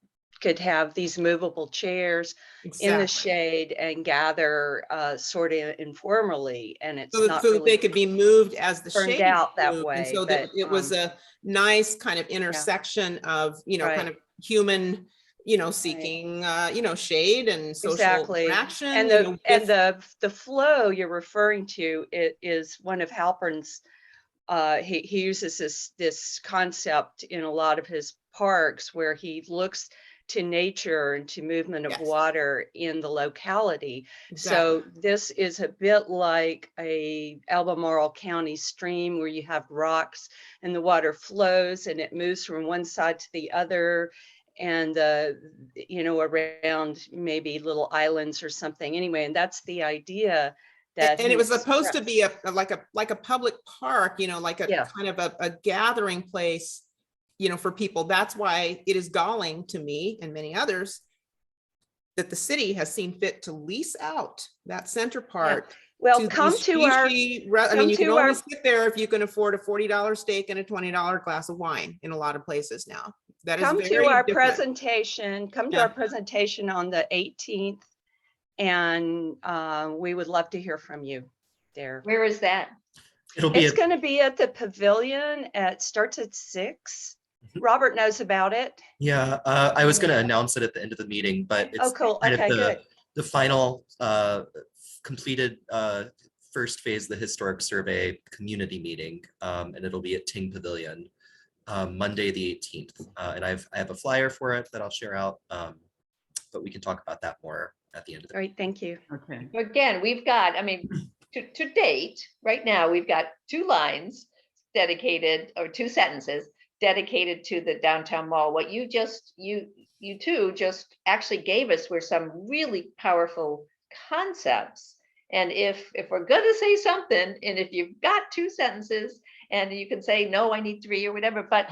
have these movable chairs in the Exactly. shade and gather sort of informally. And it's So not that really they could be moved as the turned shade out that moved, and way, so that but, it was a nice kind of intersection of, Right. kind of human, seeking, shade and social exactly. interaction. And the flow you're referring to, it is one of Halpern's. He uses this concept in a lot of his parks where he looks to nature and to movement of Yes. water in the locality. Exactly. So this is a bit like a Albemarle County stream where you have rocks and the water flows and it moves from one side to the other, and around maybe little islands or something. Anyway, and that's the idea. That And he it was supposed to expressed. be like a public park, like a Yeah. kind of a gathering place, for people. That's why it is galling to me and many others that the city has seen fit to lease out that center part. Well, come these to our, squishy I mean, you can to our- only sit there if you can afford a $40 steak and a $20 glass of wine in a lot of places now. That is come very to our different. presentation, come to Yeah. our presentation on the 18th. And we would love to hear from you there. Where is that? It'll be, It's going to be at the pavilion. It starts at 6. Robert knows about it. yeah, I was gonna announce it at the end of the meeting, but Oh, it's cool. kind of Okay, good. the final completed first phase of the historic survey community meeting, and it'll be at Ting Pavilion Monday the 18th. And I have a flyer for it that I'll share out, but we can talk about that more at the end of the Great, thank you. Okay. Again, we've got, to date, right now, we've got 2 lines dedicated, or 2 sentences dedicated to the downtown mall. What you two just actually gave us were some really powerful concepts. And if we're gonna say something, and if you've got 2 sentences and you can say, no, I need 3 or whatever, but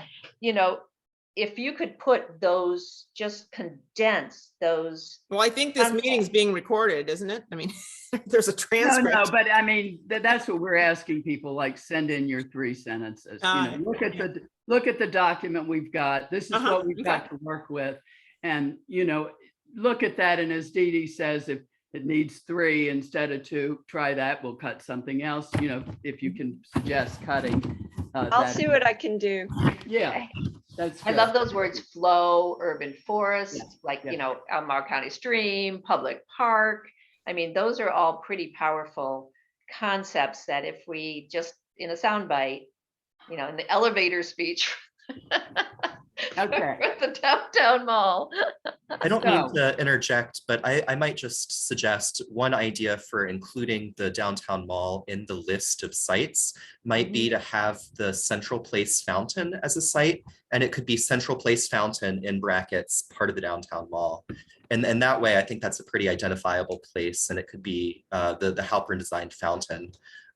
if you could put those, just condense those. Well, I think this Concept. meeting's being recorded, isn't it? I mean, there's a No, transcript. no, but I mean, that's what we're asking people, like, send in your 3 sentences. Look at the document we've got. This is what we've got to work with. And, look at that. And as Dee Dee says, if it needs 3 instead of 2, try that. We'll cut something else, if you can suggest cutting. I'll see what I can do. Yeah. That's I good. love those words, flow, urban forest, Yeah, like, yeah. you know, Albemarle County Stream, public park. I mean, those are all pretty powerful concepts that if we just in a soundbite, you know, in the elevator speech Okay. for the downtown mall. I don't mean So- to interject, but I might just suggest one idea for including the downtown mall in the list of sites might be to have the Central Place Fountain as a site, and it could be Central Place Fountain in brackets, part of the downtown mall. And that way, I think that's a pretty identifiable place, and it could be the Halpern designed fountain.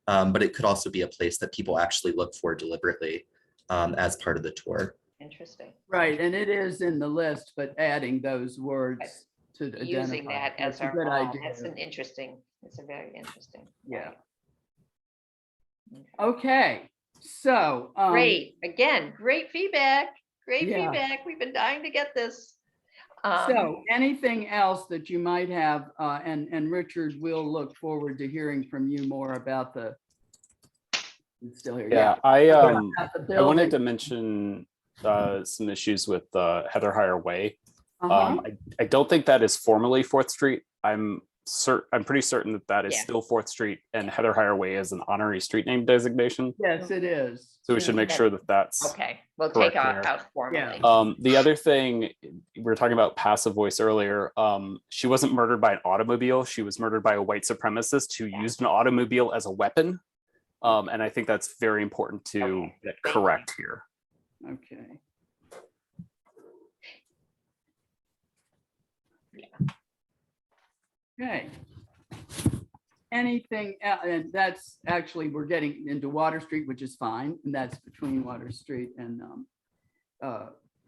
But it could also be a place that people actually look for deliberately as part of the tour. Interesting. Right, and it is in the list, but adding those words to Using identify. that as That's a our good mall. idea. That's an interesting, it's a very interesting. Yeah. Okay. Okay, so. Great, again, great feedback, great Yeah. feedback. We've been dying to get this. So anything else that you might have, and Richard, we'll look forward to hearing from you more about the. It's still here. Yeah, About the I wanted building. to mention some issues with Heather Higher Way. Uh-huh. I don't think that is formally 4th Street. I'm pretty certain that that is Yeah. still 4th Street, and Heather Higher Way is an honorary street name designation. Yes, it is. So we should make sure that that's Okay, we'll take correct out there. formally. The other thing, we were talking about passive voice earlier. She wasn't murdered by an automobile. She was murdered by a white supremacist who used an automobile as a weapon. And I think that's very important to Okay, get thank you. correct here. Okay. Okay. Anything, and that's actually, we're getting into Water Street, which is fine, and that's between Water Street and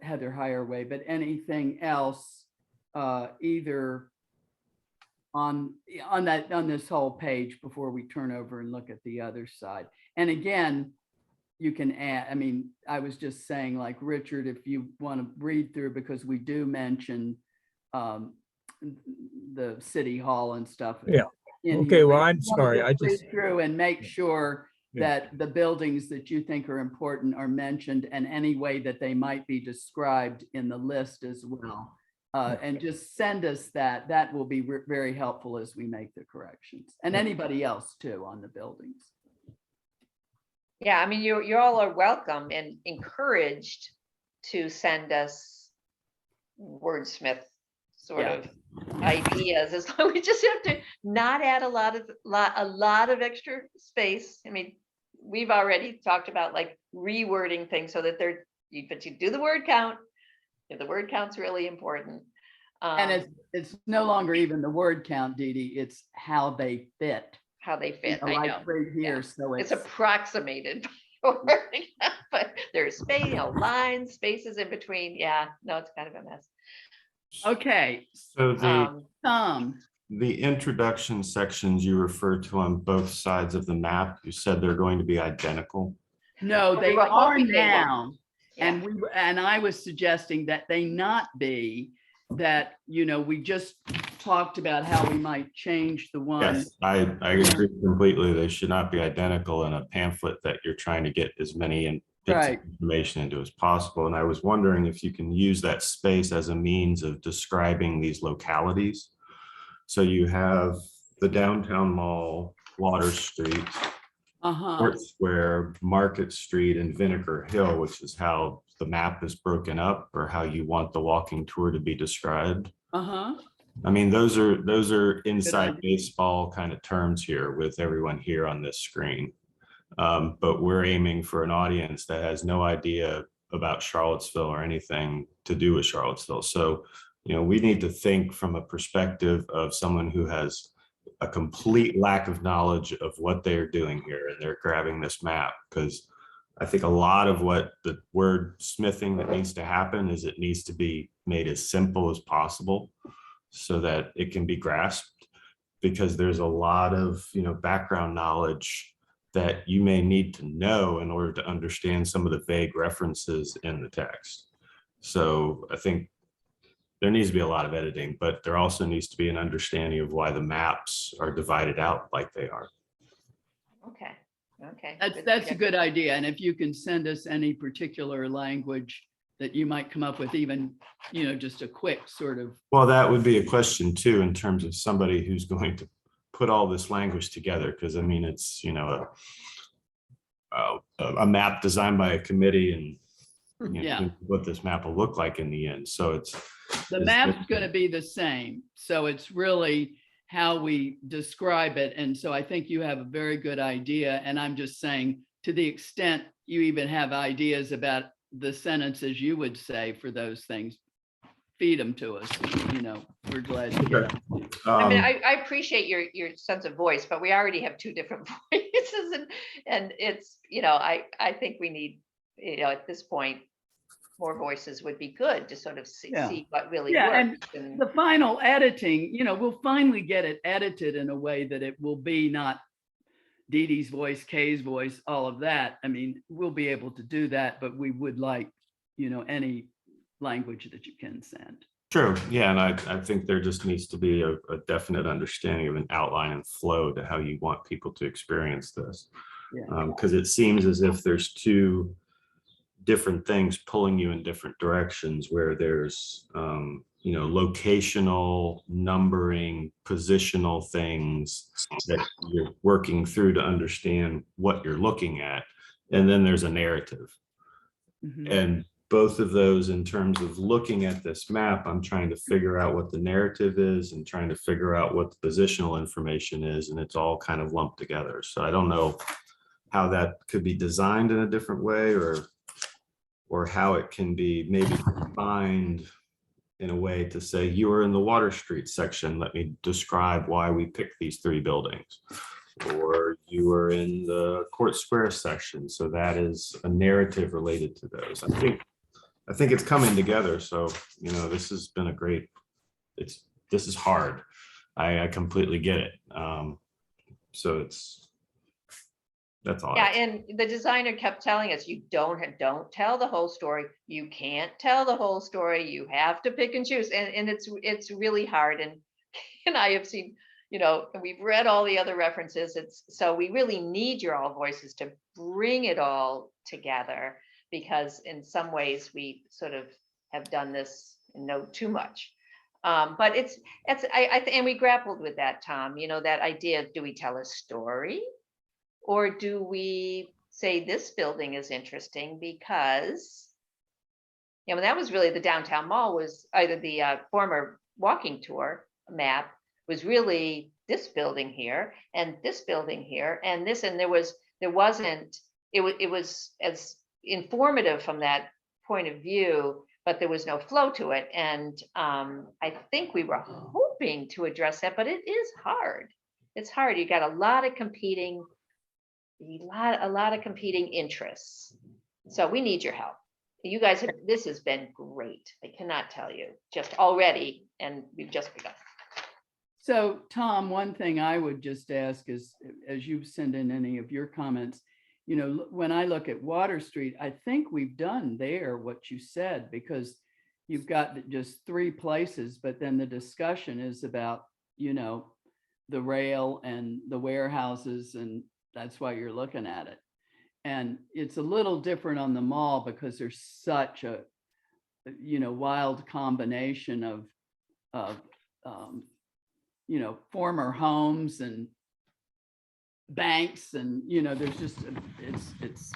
Heather Higher Way, but anything else, either on this whole page before we turn over and look at the other side. And again, you can add, I mean, I was just saying, like, Richard, if you want to read through, because we do mention the city hall and stuff. Yeah. in Okay, here. well, If I'm you wanna sorry, I read just- through and make sure Yeah. that the buildings that you think are important are mentioned, and any way that they might be described in the list as well. And just send us that. That will be very helpful as we make the corrections, and anybody else too on the buildings. Yeah, I mean, you all are welcome and encouraged to send us wordsmith sort Yeah. of ideas, as long we just have to not add a lot of extra space. I mean, we've already talked about like rewording things so that but you do the word count. The word count's really important. And it's no longer even the word count, Dee Dee, it's how they fit. How they fit, I Like know. right here, Yeah. so It's it's, approximated, but there's space, lines, spaces in between. Yeah, no, it's kind of a mess. okay, So the introduction sections you refer to on both sides of the map, you said they're going to be identical. no, We they were are hoping they were. now. Yeah. And I was suggesting that they not be, that, we just talked about how we might change the one. Yes, I agree completely. They should not be identical in a pamphlet that you're trying to get as many bits of Right. information into as possible. And I was wondering if you can use that space as a means of describing these localities. So you have the downtown mall, Water Street, Uh-huh, Fort Square, Market Street, and Vinegar Hill, which is how the map is broken up or how you want the walking tour to be described. uh-huh. I mean, those are inside idea. baseball kind of terms here with everyone here on this screen. But we're aiming for an audience that has no idea about Charlottesville or anything to do with Charlottesville. So, we need to think from a perspective of someone who has a complete lack of knowledge of what they're doing here, and they're grabbing this map, because I think a lot of what the word smithing that needs to happen is it needs to be made as simple as possible so that it can be grasped, because there's a lot of background knowledge that you may need to know in order to understand some of the vague references in the text. So I think there needs to be a lot of editing, but there also needs to be an understanding of why the maps are divided out like they are. Okay. That's a good idea. And if you can send us any particular language that you might come up with even, just a quick sort of, Well, that would be a question too, in terms of somebody who's going to put all this language together, because I mean, it's, a map designed by a committee and Yeah. what this map will look like in the end. So it's. the map's going to be the same. So it's really how we describe it. And so I think you have a very good idea. And I'm just saying, to the extent you even have ideas about the sentences you would say for those things, feed them to us. We're glad to get them. I mean, I appreciate your sense of voice, but we already have two different voices, and it's, I think we need, at this point, more voices would be good to sort of see what really works. And the final editing, we'll finally get it edited in a way that it will be not Dee Dee's voice, Kay's voice, all of that. I mean, we'll be able to do that, but we would like, any language that you can send. True. Yeah. And I think there just needs to be a definite understanding of an outline and flow to how you want people to experience this. Because it seems as if there's two different things pulling you in different directions, where there's, locational, numbering, positional things that you're working through to understand what you're looking at. And then there's a narrative. Mhm. And both of those, in terms of looking at this map, I'm trying to figure out what the narrative is and trying to figure out what the positional information is, and it's all kind of lumped together. So I don't know how that could be designed in a different way, or how it can be maybe defined in a way to say, you are in the Water Street section, let me describe why we picked these 3 buildings. Or you are in the Court Square section, so that is a narrative related to those. I think it's coming together. So, this has been a great, this is hard. I completely get it. So that's all. Yeah, and the designer kept telling us, you don't tell the whole story. You can't tell the whole story. You have to pick and choose. And it's really hard. And I have seen, we've read all the other references. So we really need your all voices to bring it all together, because in some ways we sort of have done this and know too much. But and we grappled with that, Tom, that idea of, do we tell a story? Or do we say this building is interesting because, that was really the downtown mall, was either the former walking tour map was really this building here and this building here and this, and it was as informative from that point of view, but there was no flow to it. And I think we were hoping to address that, but it is hard. It's hard. You got a lot of competing interests. So we need your help. You guys this has been great. I cannot tell you, just already, and we've just begun. So Tom, one thing I would just ask is, as you send in any of your comments, when I look at Water Street, I think we've done there what you said, because you've got just 3 places, but then the discussion is about, the rail and the warehouses, and that's why you're looking at it. And it's a little different on the mall because there's such a, wild combination of former homes and banks, and, there's just, it's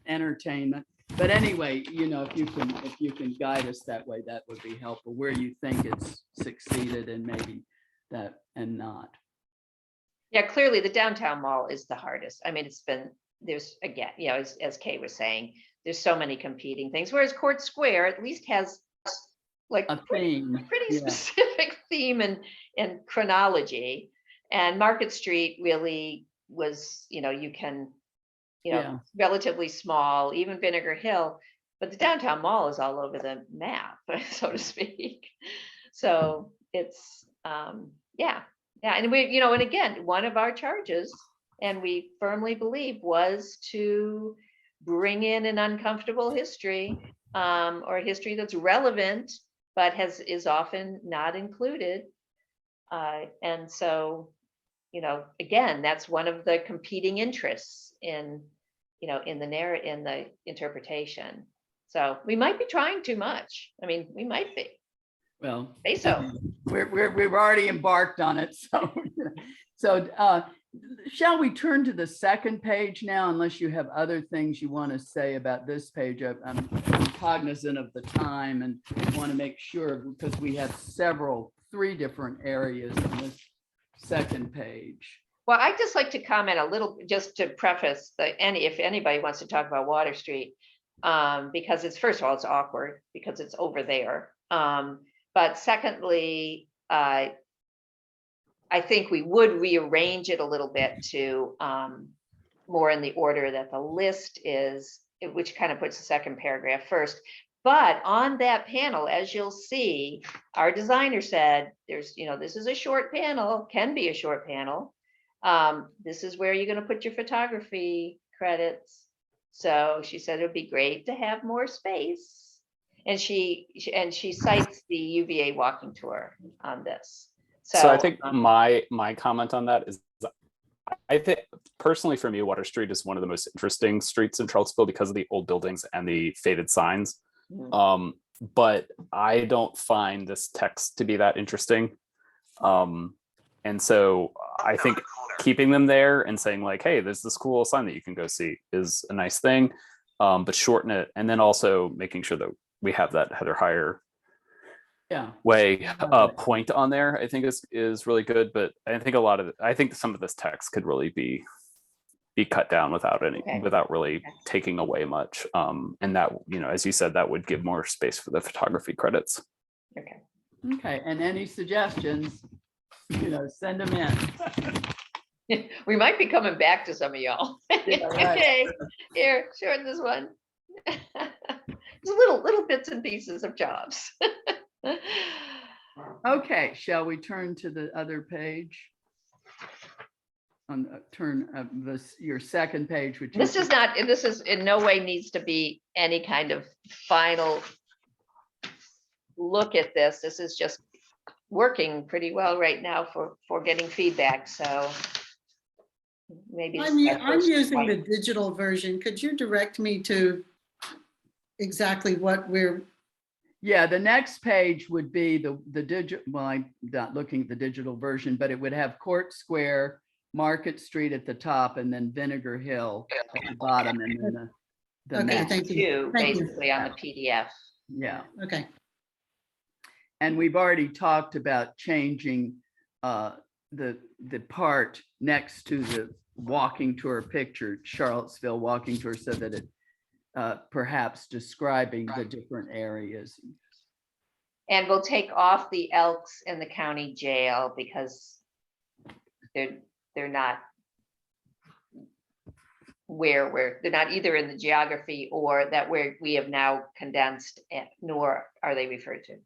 entertainment. But anyway, if you can guide us that way, that would be helpful, where you think it's succeeded and maybe that and not. Yeah, clearly the downtown mall is the hardest. I mean, there's again, as Kay was saying, there's so many competing things. Whereas Court Square at least has like a theme, pretty specific theme and chronology. And Market Street really was, you can, relatively small, even Vinegar Hill, but the downtown mall is all over the map, so to speak. So it's, yeah. And we, and again, one of our charges, and we firmly believe, was to bring in an uncomfortable history, or a history that's relevant, but is often not included. And so, again, that's one of the competing interests in the interpretation. So we might be trying too much. I mean, we might be. Well, Say so. we've already embarked on it. So shall we turn to the second page now, unless you have other things you want to say about this page? I'm cognizant of the time and want to make sure, because we have three different areas on this second page. Well, I'd just like to comment a little, just to preface if anybody wants to talk about Water Street, because it's, first of all, it's awkward because it's over there. But secondly, I think we would rearrange it a little bit to more in the order that the list is, which kind of puts the second paragraph first. But on that panel, as you'll see, our designer said, this is a short panel, can be a short panel. This is where you're going to put your photography credits. So she said it would be great to have more space. And she cites the UVA walking tour on this. So I think my comment on that is, I think personally for me, Water Street is one of the most interesting streets in Charlottesville because of the old buildings and the faded signs. But I don't find this text to be that interesting. And so I think keeping them there and saying like, hey, there's this cool sign that you can go see is a nice thing, but shorten it. And then also making sure that we have that Heather Heyer way point on there, I think is really good. But I think I think some of this text could really be cut down without really taking away much. And that, as you said, that would give more space for the photography credits. Okay. And any suggestions, send them in. We might be coming back to some of y'all. Yeah, right. Okay, here, shorten this one. Just little bits and pieces of jobs. Okay, shall we turn to the other page? Your second page, which this is in no way needs to be any kind of final look at this. This is just working pretty well right now for getting feedback. So maybe I'm using the digital version. Could you direct me to exactly what we're? Yeah, the next page would be the digital. Well, I'm not looking at the digital version, but it would have Court Square, Market Street at the top, and then Vinegar Hill at the bottom, and then the Okay, map. thank you. Basically on the PDF. Yeah. Okay. And we've already talked about changing the part next to the walking tour picture, Charlottesville walking tour, so that it perhaps describing the different areas. And we'll take off the Elks in the county jail because they're not they're not either in the geography or that we have now condensed, nor are they referred to.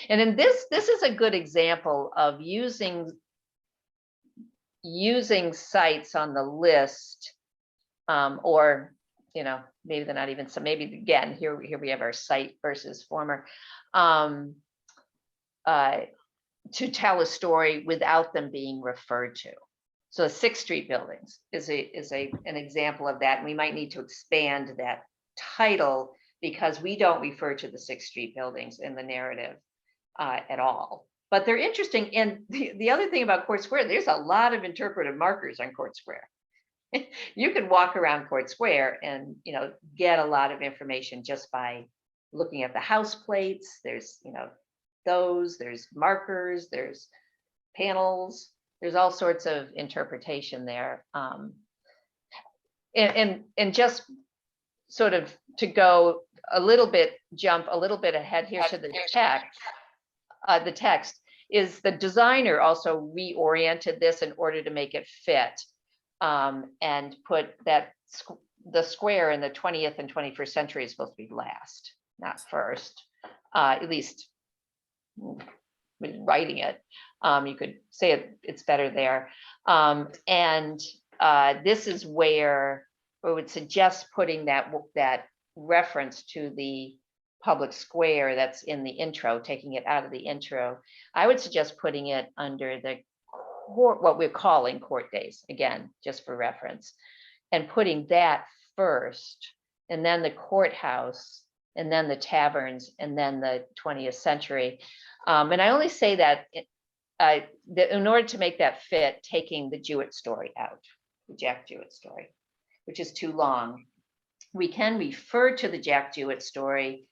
And then this is a good example of using sites on the list, or maybe they're not even, so maybe again here we have our site versus former, to tell a story without them being referred to. So 6th Street buildings is an example of that. And we might need to expand that title because we don't refer to the 6th Street buildings in the narrative at all. But they're interesting. And the other thing about Court Square, there's a lot of interpretive markers on Court Square. You can walk around Court Square and get a lot of information just by looking at the house plates. There's there's markers, there's panels, there's all sorts of interpretation there. And just sort of to go jump a little bit ahead here to the text is the designer also reoriented this in order to make it fit, and put that the square in the 20th and 21st century is supposed to be last, not first, at least with writing it. You could say it's better there. And this is where I would suggest putting that reference to the public square that's in the intro, taking it out of the intro. I would suggest putting it under the court, what we're calling court days, again, just for reference, and putting that first, and then the courthouse and then the taverns, and then the 20th century. And I only say that in order to make that fit, taking the Jewett story out, the Jack Jewett story, which is too long. We can refer to the Jack Jewett story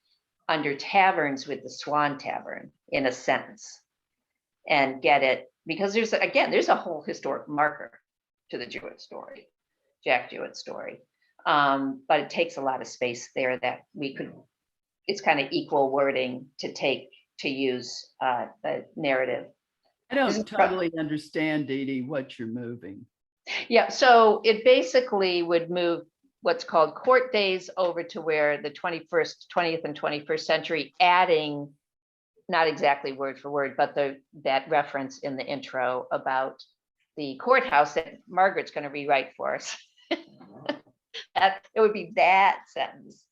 under taverns with the Swan Tavern in a sentence and get it, because there's a whole historic marker to the Jewett story, Jack Jewett story. But it takes a lot of space there that we could, it's kind of equal wording to use the narrative. I don't totally understand, Dee Dee, what you're moving. Yeah, so it basically would move what's called court days over to where the 20th and 21st century, adding, not exactly word for word, but that reference in the intro about the courthouse that Margaret's going to rewrite for us. It would be that sentence,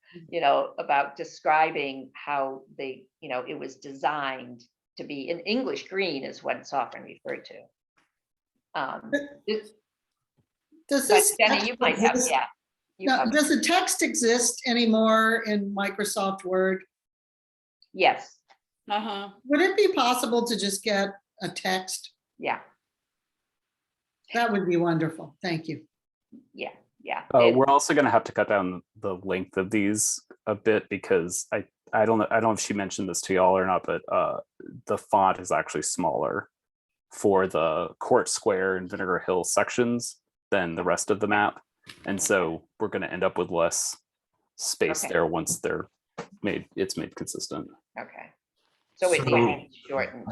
about describing how it was designed to be in English green is what it's often referred to. Does this Jenny, text you might have, exist? yeah. No, does the text exist anymore in Microsoft Word? Yes. Would it be possible to just get a text? Yeah. That would be wonderful. Thank you. Yeah. Yeah. We're also going to have to cut down the length of these a bit, because I don't know if she mentioned this to y'all or not, but the font is actually smaller for the Court Square and Vinegar Hill sections than the rest of the map. And so we're going to end up with less space there once it's made consistent. Okay. So it needs shortened.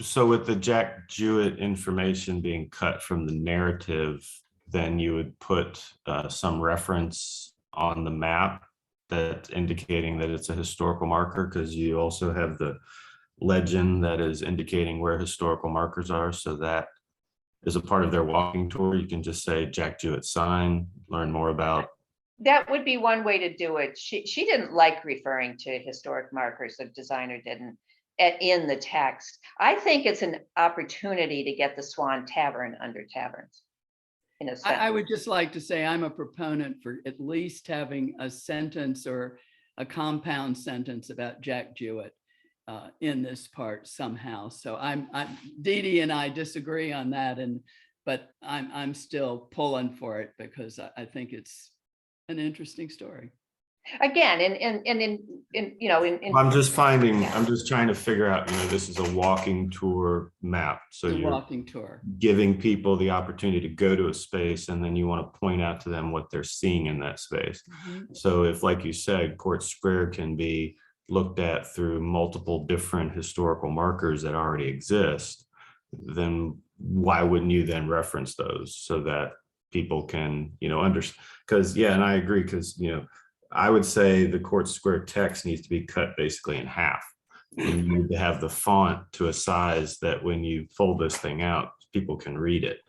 So with the Jack Jewett information being cut from the narrative, then you would put some reference on the map that's indicating that it's a historical marker, because you also have the legend that is indicating where historical markers are. So that is a part of their walking tour. You can just say Jack Jewett sign, learn more about. That would be one way to do it. She didn't like referring to historic markers, the designer didn't, in the text. I think it's an opportunity to get the Swan Tavern under taverns. In a sense. I would just like to say I'm a proponent for at least having a sentence or a compound sentence about Jack Jewett in this part somehow. So I'm Dee Dee and I disagree on that, but I'm still pulling for it because I think it's an interesting story. Again, I'm just trying to figure out, this is a walking tour map. So you're walking tour, giving people the opportunity to go to a space, and then you want to point out to them what they're seeing in that space. So if, like you said, Court Square can be looked at through multiple different historical markers that already exist, then why wouldn't you then reference those so that people can, understand? Because, and I agree, because, I would say the Court Square text needs to be cut basically in half. And you need to have the font to a size that when you fold this thing out, people can read it.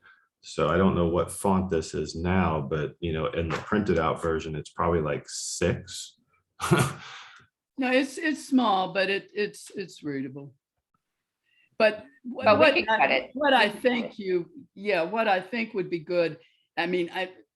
So I don't know what font this is now, but in the printed out version, it's probably like 6. No, it's small, but it's readable. But what I think would be good, I mean,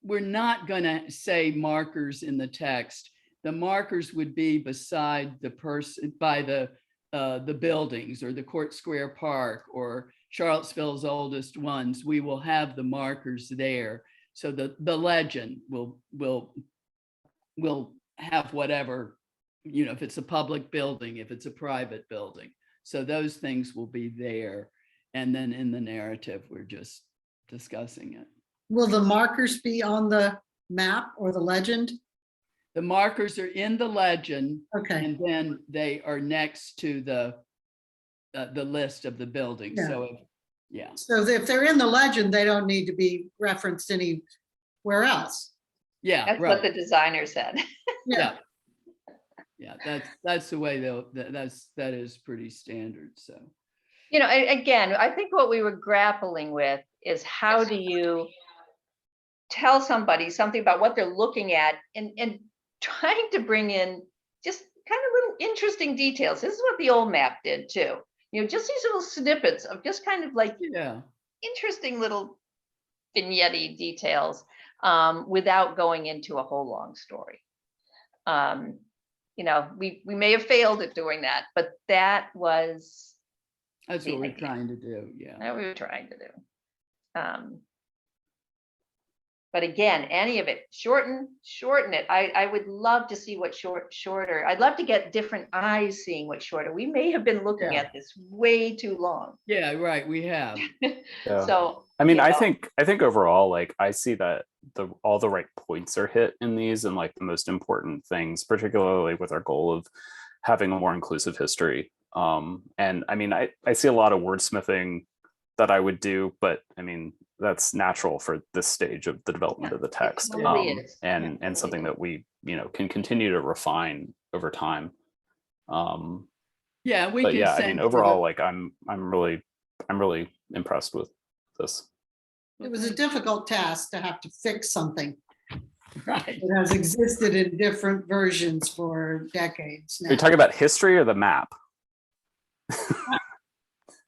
we're not going to say markers in the text. The markers would be beside the person, by the buildings or the Court Square Park or Charlottesville's oldest ones. We will have the markers there. So the legend will have whatever, if it's a public building, if it's a private building. So those things will be there. And then in the narrative, we're just discussing it. Will the markers be on the map or the legend? The markers are in the legend. Okay. And then they are next to the list of the buildings. Yeah. So if they're in the legend, they don't need to be referenced anywhere else. Yeah. That's right. what the designer said. Yeah. That's the way that is pretty standard. So, again, I think what we were grappling with is how do you tell somebody something about what they're looking at and trying to bring in just kind of little interesting details. This is what the old map did too. Just these little snippets of just kind of like interesting little vignette details without going into a whole long story. we may have failed at doing that, but that's That's what the we're idea. trying to do, yeah. That we were trying to do. But again, any of it, shorten it. I would love to see what shorter. I'd love to get different eyes seeing what's shorter. We may have been looking Yeah. at this way too long. Yeah, right, we have. Yeah. So, I mean, you I know, think overall, like I see that all the right points are hit in these, and like the most important things, particularly with our goal of having a more inclusive history. And I mean, I see a lot of wordsmithing that I would do, but I mean, that's natural for this stage of the development of the text, totally is. and Totally something is. that we can continue to refine over time. Yeah, we But can yeah, I send mean, you overall, the- like I'm really impressed with this. It was a difficult task to have to fix something Right. that has existed in different versions for decades Are now. you talking about history or the map?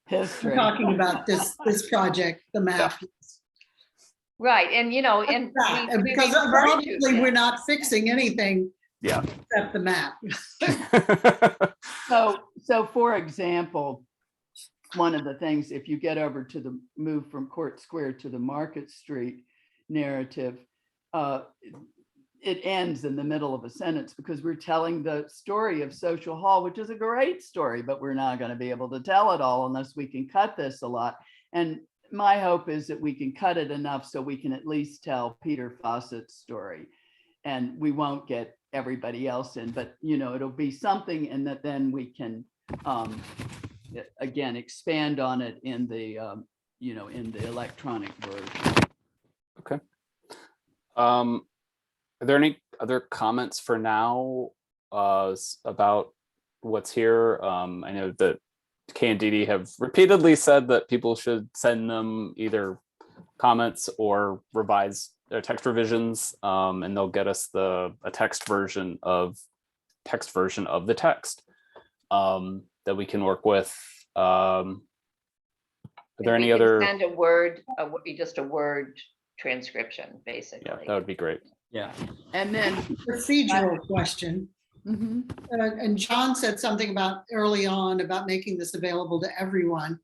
History. We're talking about this project, the map. right, and and we Because refer to obviously that. we're not fixing anything Yeah. except the map. So for example, one of the things, if you get over to the move from Court Square to the Market Street narrative, it ends in the middle of a sentence because we're telling the story of Social Hall, which is a great story, but we're not going to be able to tell it all unless we can cut this a lot. And my hope is that we can cut it enough so we can at least tell Peter Fawcett's story, and we won't get everybody else in, but it'll be something, and that then we can again expand on it in the in the electronic version. Okay. Are there any other comments for now about what's here? I know that Kay and Dee Dee have repeatedly said that people should send them either comments or revised text revisions, and they'll get us a text version of the text that we can work with. Are there any other? Send a word, just a word transcription, basically. Yeah, that would be great. Yeah, and then Procedural question. mhm. And John said something about early on about making this available to everyone,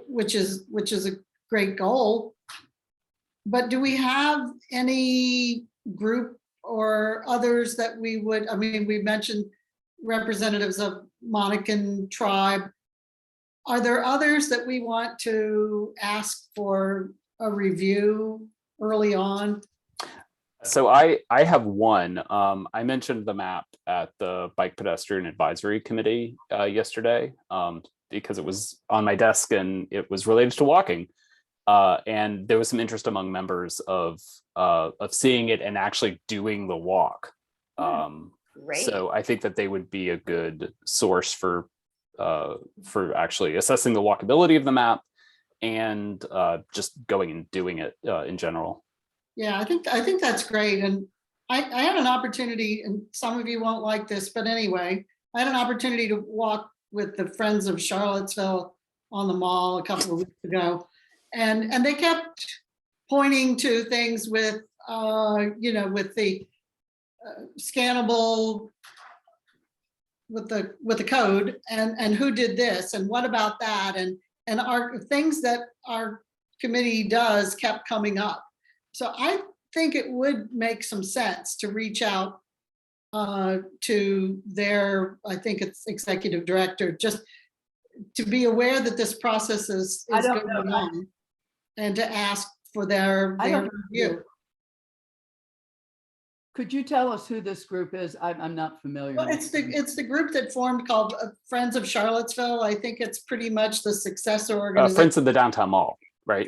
which is a great goal. But do we have any group or others that we would, I mean, we mentioned representatives of Monacan tribe. Are there others that we want to ask for a review early on? So I have one. I mentioned the map at the Bike Pedestrian Advisory Committee yesterday because it was on my desk and it was related to walking. And there was some interest among members of seeing it and actually doing the walk. Great. So I think that they would be a good source for actually assessing the walkability of the map and just going and doing it in general. Yeah, I think that's great. And I had an opportunity, and some of you won't like this, but anyway, I had an opportunity to walk with the Friends of Charlottesville on the mall a couple of weeks ago. And they kept pointing to things with, with the scannable, with the code, and who did this, and what about that, and our things that our committee does kept coming up. So I think it would make some sense to reach out to their, I think it's executive director, just to be aware that this process is going on, and to ask for their review. Could you tell us who this group is? I'm not familiar. Well, with it's the group that formed called Friends of Charlottesville. I think it's pretty much the successor Friends organization. of the Downtown Mall, right?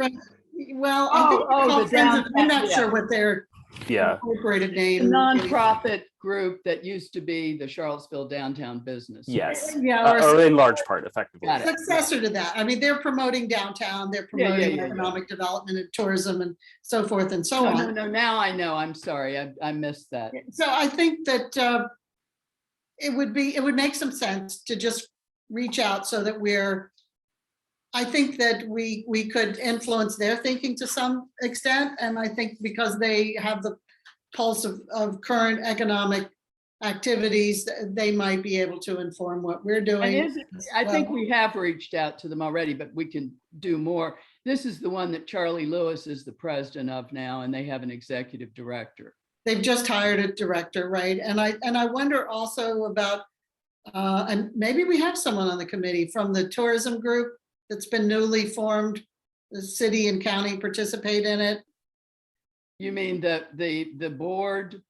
Well, I think they're called the Friends of, I'm downtown, not sure what their Yeah. incorporated a name. nonprofit group that used to be the Charlottesville Downtown Business. Yes. Yeah, Or in large part, effectively. Got it. successor to that. I mean, they're promoting downtown, they're Yeah, promoting yeah. economic development and tourism and so forth and so on. No, now I know. I'm sorry. I missed that. So I think that it would make some sense to just reach out so that I think that we could influence their thinking to some extent. And I think because they have the pulse of current economic activities, they might be able to inform what we're And doing. I think well. we have reached out to them already, but we can do more. This is the one that Charlie Lewis is the president of now, and they have an executive director. They've just hired a director, right? And I wonder also about, and maybe we have someone on the committee from the tourism group that's been newly formed. The city and county participate in it. You mean the board?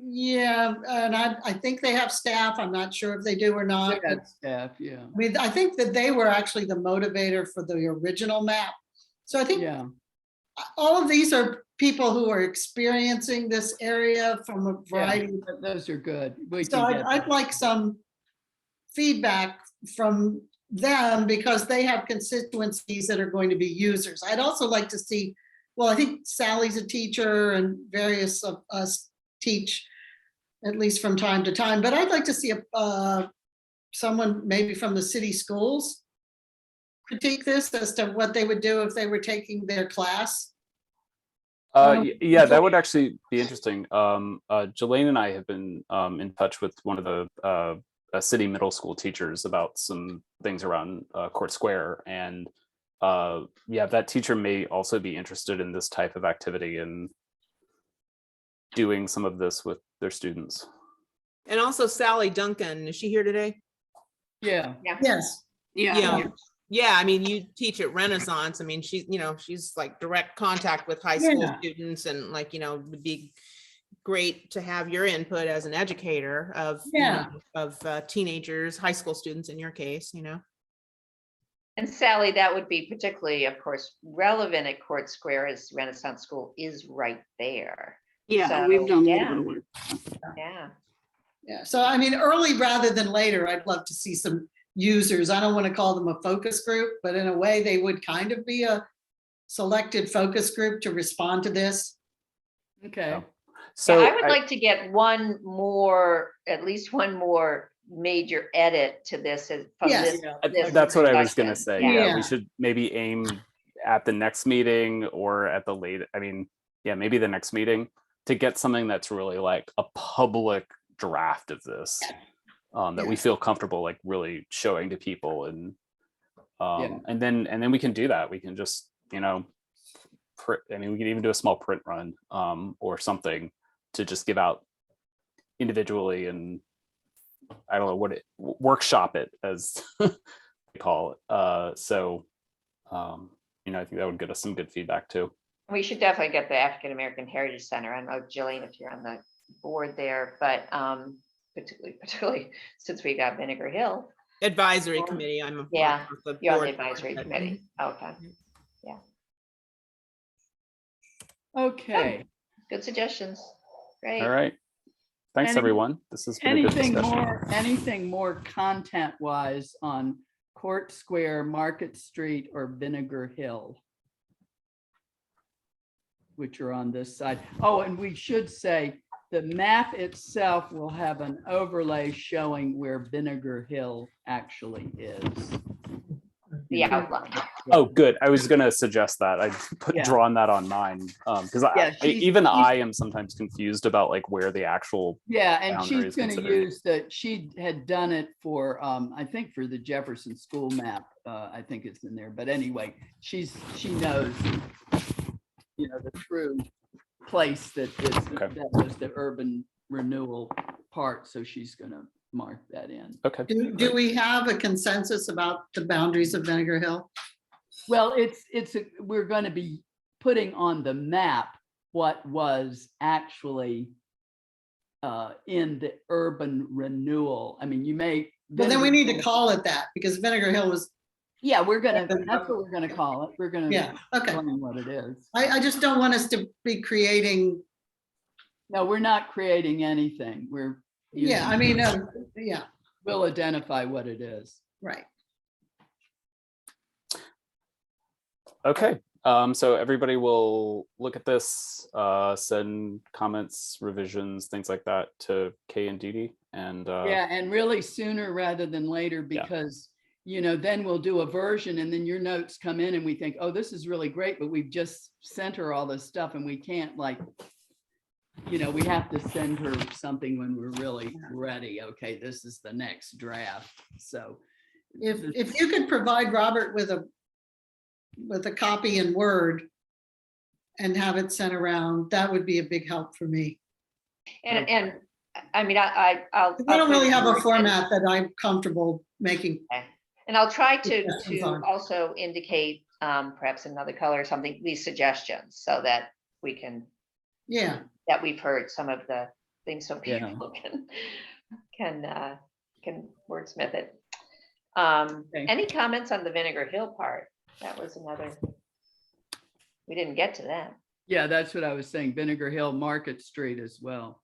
Yeah, and I think they have staff. I'm not sure if they do or not. They got staff, yeah. I mean, I think that they were actually the motivator for the original map. So I think Yeah, all of these are people who are experiencing this area from a variety. those are good. We So can get I'd like some feedback from them because they have constituencies that are going to be users. I'd also like to see, well, I think Sally's a teacher and various of us teach at least from time to time, but I'd like to see someone maybe from the city schools critique this as to what they would do if they were taking their class. Yeah, that would actually be interesting. Jelaine and I have been in touch with one of the city middle school teachers about some things around Court Square, and yeah, that teacher may also be interested in this type of activity and doing some of this with their students. And also Sally Duncan, is she here today? Yeah. Yes. Yeah. Yeah, I mean, you teach at Renaissance. I mean, she's like direct contact with high school Yeah. students, and like, would be great to have your input as an educator of, of teenagers, high school students in your case, And Sally, that would be particularly, of course, relevant at Court Square as Renaissance School is right there. Yeah, So, we've done a yeah. little bit of work. Yeah. Yeah, so I mean, early rather than later, I'd love to see some users. I don't want to call them a focus group, but in a way they would kind of be a selected focus group to respond to this. Okay. So I would like to get at least one more major edit to this from Yes. this that's what I was discussion. gonna say. Yeah. Yeah, we should maybe aim at the next meeting or at the late. I mean, yeah, maybe the next meeting to get something that's really like a public draft of this that we feel comfortable like really showing to people, and and then we can do that. We can just print, I mean, we can even do a small print run or something to just give out individually, and I don't know workshop it as they call it. So I think that would get us some good feedback too. We should definitely get the African American Heritage Center. I don't know, Jillian, if you're on the board there, but particularly since we got Vinegar Hill. advisory committee. I'm Yeah, the you're on the board. advisory committee. Okay, Okay. good suggestions. Great. All right. Thanks, everyone. This has been a good discussion. Anything more content wise on Court Square, Market Street, or Vinegar Hill, which are on this side? Oh, and we should say the map itself will have an overlay showing where Vinegar Hill actually is. The outline. Oh, good. I was going to suggest that. I Yeah. drawn that on mine because I am sometimes confused about like where the actual Yeah, and boundary she's is going to considered. use that. She had done it for, I think for the Jefferson school map. I think it's in there. But anyway, she knows, the true place that that was the urban renewal part. So she's going to mark that in. Okay. Do we have a consensus about the boundaries of Vinegar Hill? Well, we're going to be putting on the map what was actually in the urban renewal. I mean, you may. But then we need to call it that because Vinegar Hill was. Yeah, that's what we're gonna call it. We're gonna. Yeah, okay. Explain what it is. I just don't want us to be creating. No, we're not creating anything. Yeah, I mean, yeah. We'll identify what it is. Right. Okay. So everybody will look at this, send comments, revisions, things like that to Kay and Dee Dee. And yeah, and really sooner rather than later, because then we'll do a version and then your notes come in and we think, oh, this is really great, but we've just sent her all this stuff and we can't we have to send her something when we're really ready. Okay, this is the next draft. So If you could provide Robert with a copy in Word and have it sent around, that would be a big help for me. And I mean, I'll. I don't really have a format that I'm comfortable making. Okay. And I'll try to Suggestions on. also indicate perhaps another color or something, these suggestions, so that we can, Yeah, that we've heard some of the things so Yeah. people can wordsmith it. Okay. Any comments on the Vinegar Hill part? That was another, we didn't get to that. yeah, that's what I was saying. Vinegar Hill, Market Street as well.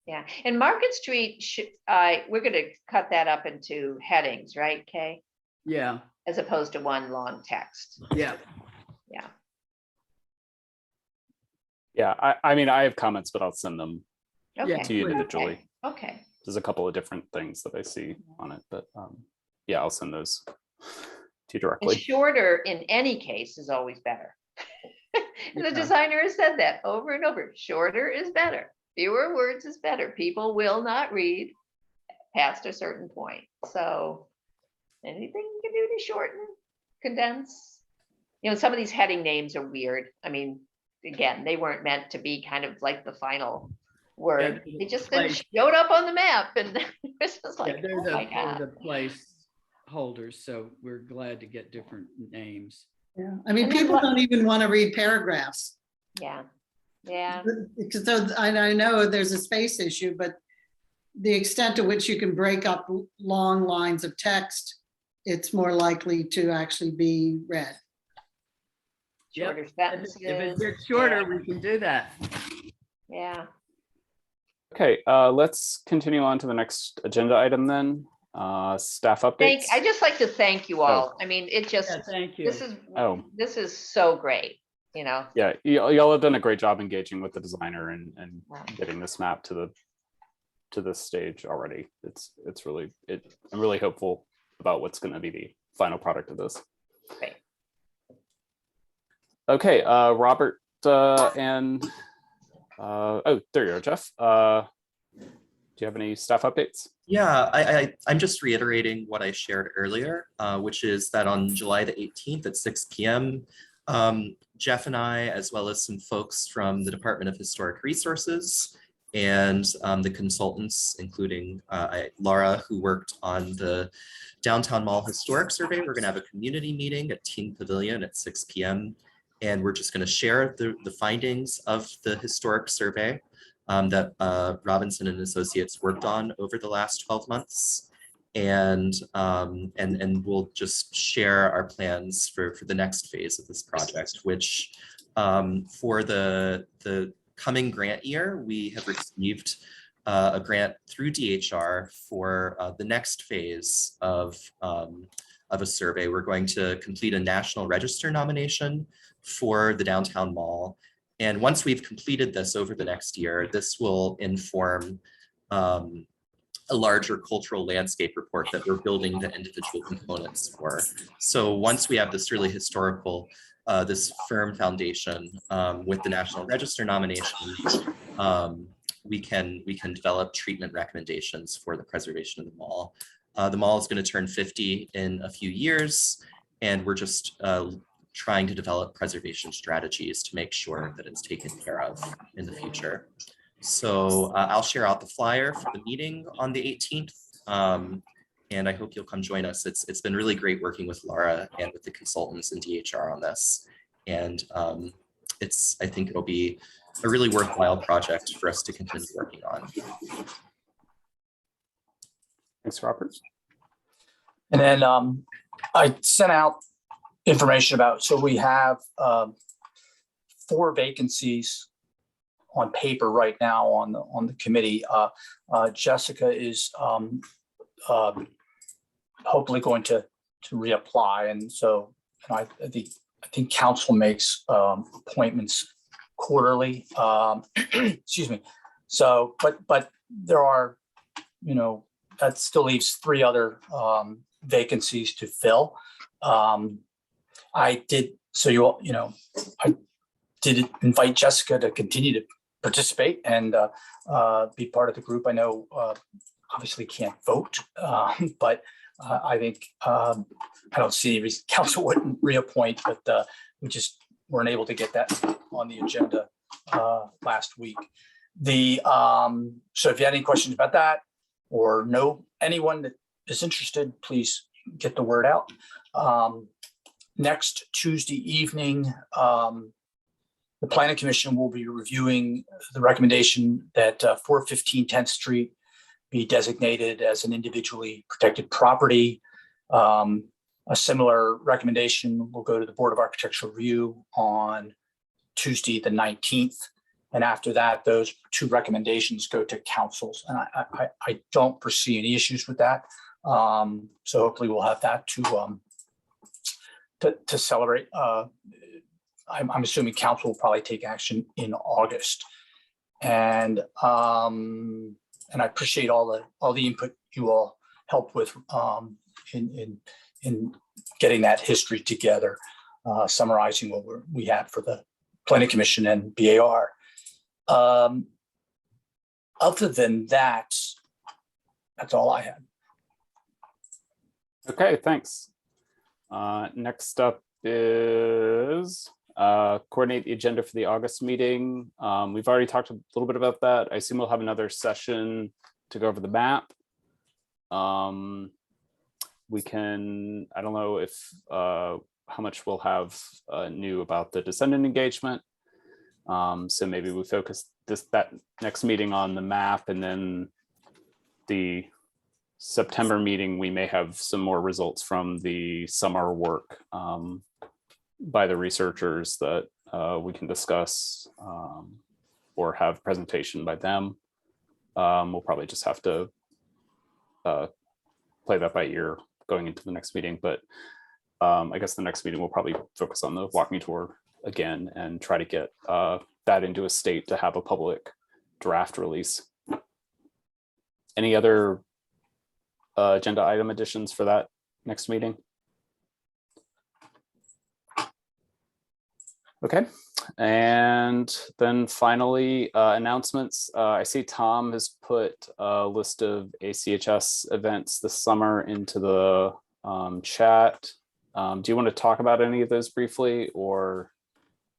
Yeah, and Market Street, we're gonna cut that up into headings, right, Kay? Yeah, As opposed to one long text. yeah. Yeah, Yeah, I mean, I have comments, but I'll send them okay. to you individually. Okay, There's a couple of different things that I see on it, but yeah, I'll send those to you and directly. shorter in any case is always better. And the Yeah. designer has said that over and over. Shorter is better. Fewer words is better. People will not read past a certain point. So anything you can do to shorten, condense. Some of these heading names are weird. I mean, again, they weren't meant to be kind of like the final word. Yeah, They just place. showed up on the map, and it's just Yeah, like, they're oh my the God. place holders, so we're glad to get different names. yeah. I mean, And then people what- don't even want to read paragraphs. Yeah, yeah. Because I know there's a space issue, but the extent to which you can break up long lines of text, it's more likely to actually be read. Yep. Shorter If sentences. it gets shorter, we can do that. Yeah. Okay, let's continue on to the next agenda item then. Staff updates. I just like to thank you all. I mean, it just, Yeah, thank you. Oh. this is so great, Yeah, y'all have done a great job engaging with the designer and Wow. getting this map to this stage already. It's really, I'm really hopeful about what's going to be the final product of this. Great. Okay, Robert and oh, there you are, Jeff. Do you have any staff updates? Yeah, I'm just reiterating what I shared earlier, which is that on July the 18th at 6 p.m., Jeff and I, as well as some folks from the Department of Historic Resources and the consultants, including Laura, who worked on the Downtown Mall Historic Survey, we're going to have a community meeting at Teen Pavilion at 6 p.m. And we're just going to share the findings of the historic survey that Robinson and Associates worked on over the last 12 months. And we'll just share our plans for the next phase of this project, which for the coming grant year, we have received a grant through DHR for the next phase of a survey. We're going to complete a National Register nomination for the downtown mall. And once we've completed this over the next year, this will inform a larger cultural landscape report that we're building the individual components for. So once we have this really historical, this firm foundation with the National Register nomination, we can develop treatment recommendations for the preservation of the mall. The mall is going to turn 50 in a few years, and we're just trying to develop preservation strategies to make sure that it's taken care of in the future. So I'll share out the flyer for the meeting on the 18th, and I hope you'll come join us. It's been really great working with Laura and with the consultants and DHR on this, and I think it'll be a really worthwhile project for us to continue working on. Thanks, Robert. And then I sent out information about, so we have 4 vacancies on paper right now on the committee. Jessica is hopefully going to reapply, and so I think council makes appointments quarterly. Excuse me. So, but there are, that still leaves 3 other vacancies to fill. I did invite Jessica to continue participate and be part of the group. I know obviously can't vote, but I think I don't see any reason council wouldn't reappoint, but we just weren't able to get that on the agenda last week. So if you have any questions about that or know anyone that is interested, please get the word out. Next Tuesday evening, the Planning Commission will be reviewing the recommendation that 415 10th Street be designated as an individually protected property. A similar recommendation will go to the Board of Architectural Review on Tuesday, the 19th. And after that, those two recommendations go to councils. And I don't foresee any issues with that. So hopefully we'll have that to celebrate. I'm assuming council will probably take action in August. And I appreciate all the input you all helped with in getting that history together, summarizing what we had for the Planning Commission and BAR. Other than that, that's all I had. Okay, thanks. Next up is coordinate the agenda for the August meeting. We've already talked a little bit about that. I assume we'll have another session to go over the map. We can, I don't know if how much we'll have new about the descendant engagement. So maybe we focus that next meeting on the map, and then the September meeting, we may have some more results from the summer work by the researchers that we can discuss or have presentation by them. We'll probably just have to play that by ear going into the next meeting, but I guess the next meeting will probably focus on the walking tour again and try to get that into a state to have a public draft release. Any other agenda item additions for that next meeting? Okay, and then finally, announcements. I see Tom has put a list of ACHS events this summer into the chat. Do you want to talk about any of those briefly, or?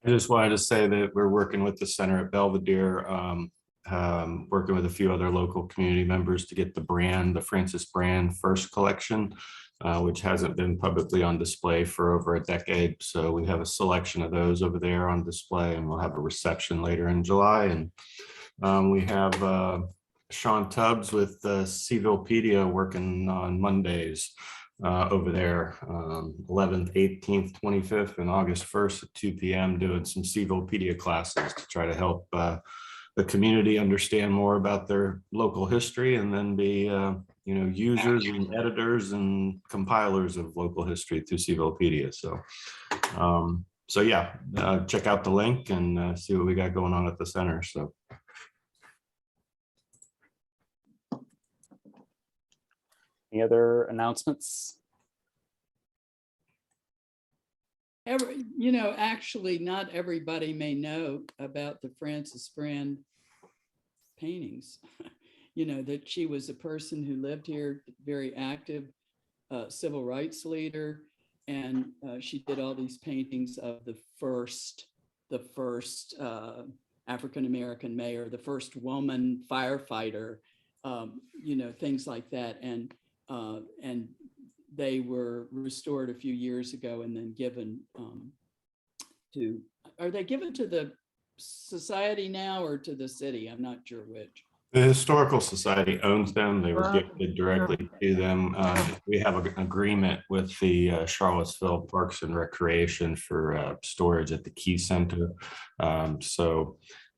I just wanted to say that we're working with the Center at Belvedere, working with a few other local community members to get the Francis Brand First Collection, which hasn't been publicly on display for over a decade. So we have a selection of those over there on display, and we'll have a reception later in July. And we have Sean Tubbs with Civilpedia working on Mondays over there, 11th, 18th, 25th, and August 1st at 2 p.m. doing some Civilpedia classes to try to help the community understand more about their local history, and then be users and editors and compilers of local history through Civilpedia. So yeah, check out the link and see what we got going on at the center. So any other announcements? Actually, not everybody may know about the Francis Brand paintings. That she was a person who lived here, very active civil rights leader, and she did all these paintings of the first African-American mayor, the first woman firefighter, things like that, and they were restored a few years ago and then given are they given to the society now or to the city? I'm not sure which. the Historical Society owns them. They were gifted directly to them. We have an agreement with the Charlottesville Parks and Recreation for storage at the Key Center.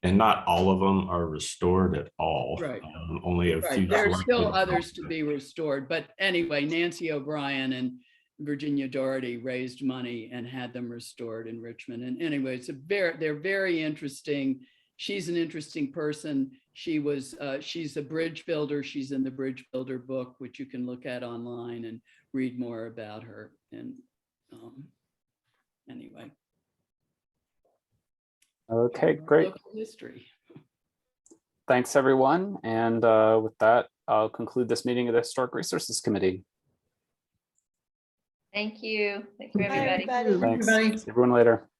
And not all of them are restored at all. Right. Only a few. There's still others to be restored. But anyway, Nancy O'Brien and Virginia Doherty raised money and had them restored in Richmond. And anyway, they're very interesting. She's an interesting person. She's a bridge builder. She's in the Bridge Builder book, which you can look at online and read more about her. And anyway. Okay, great. Local history. thanks everyone. And with that, I'll conclude this meeting of the Historic Resources Committee. Thank you. Thank you, Bye, everybody. everybody. Thanks. Everybody. See everyone later.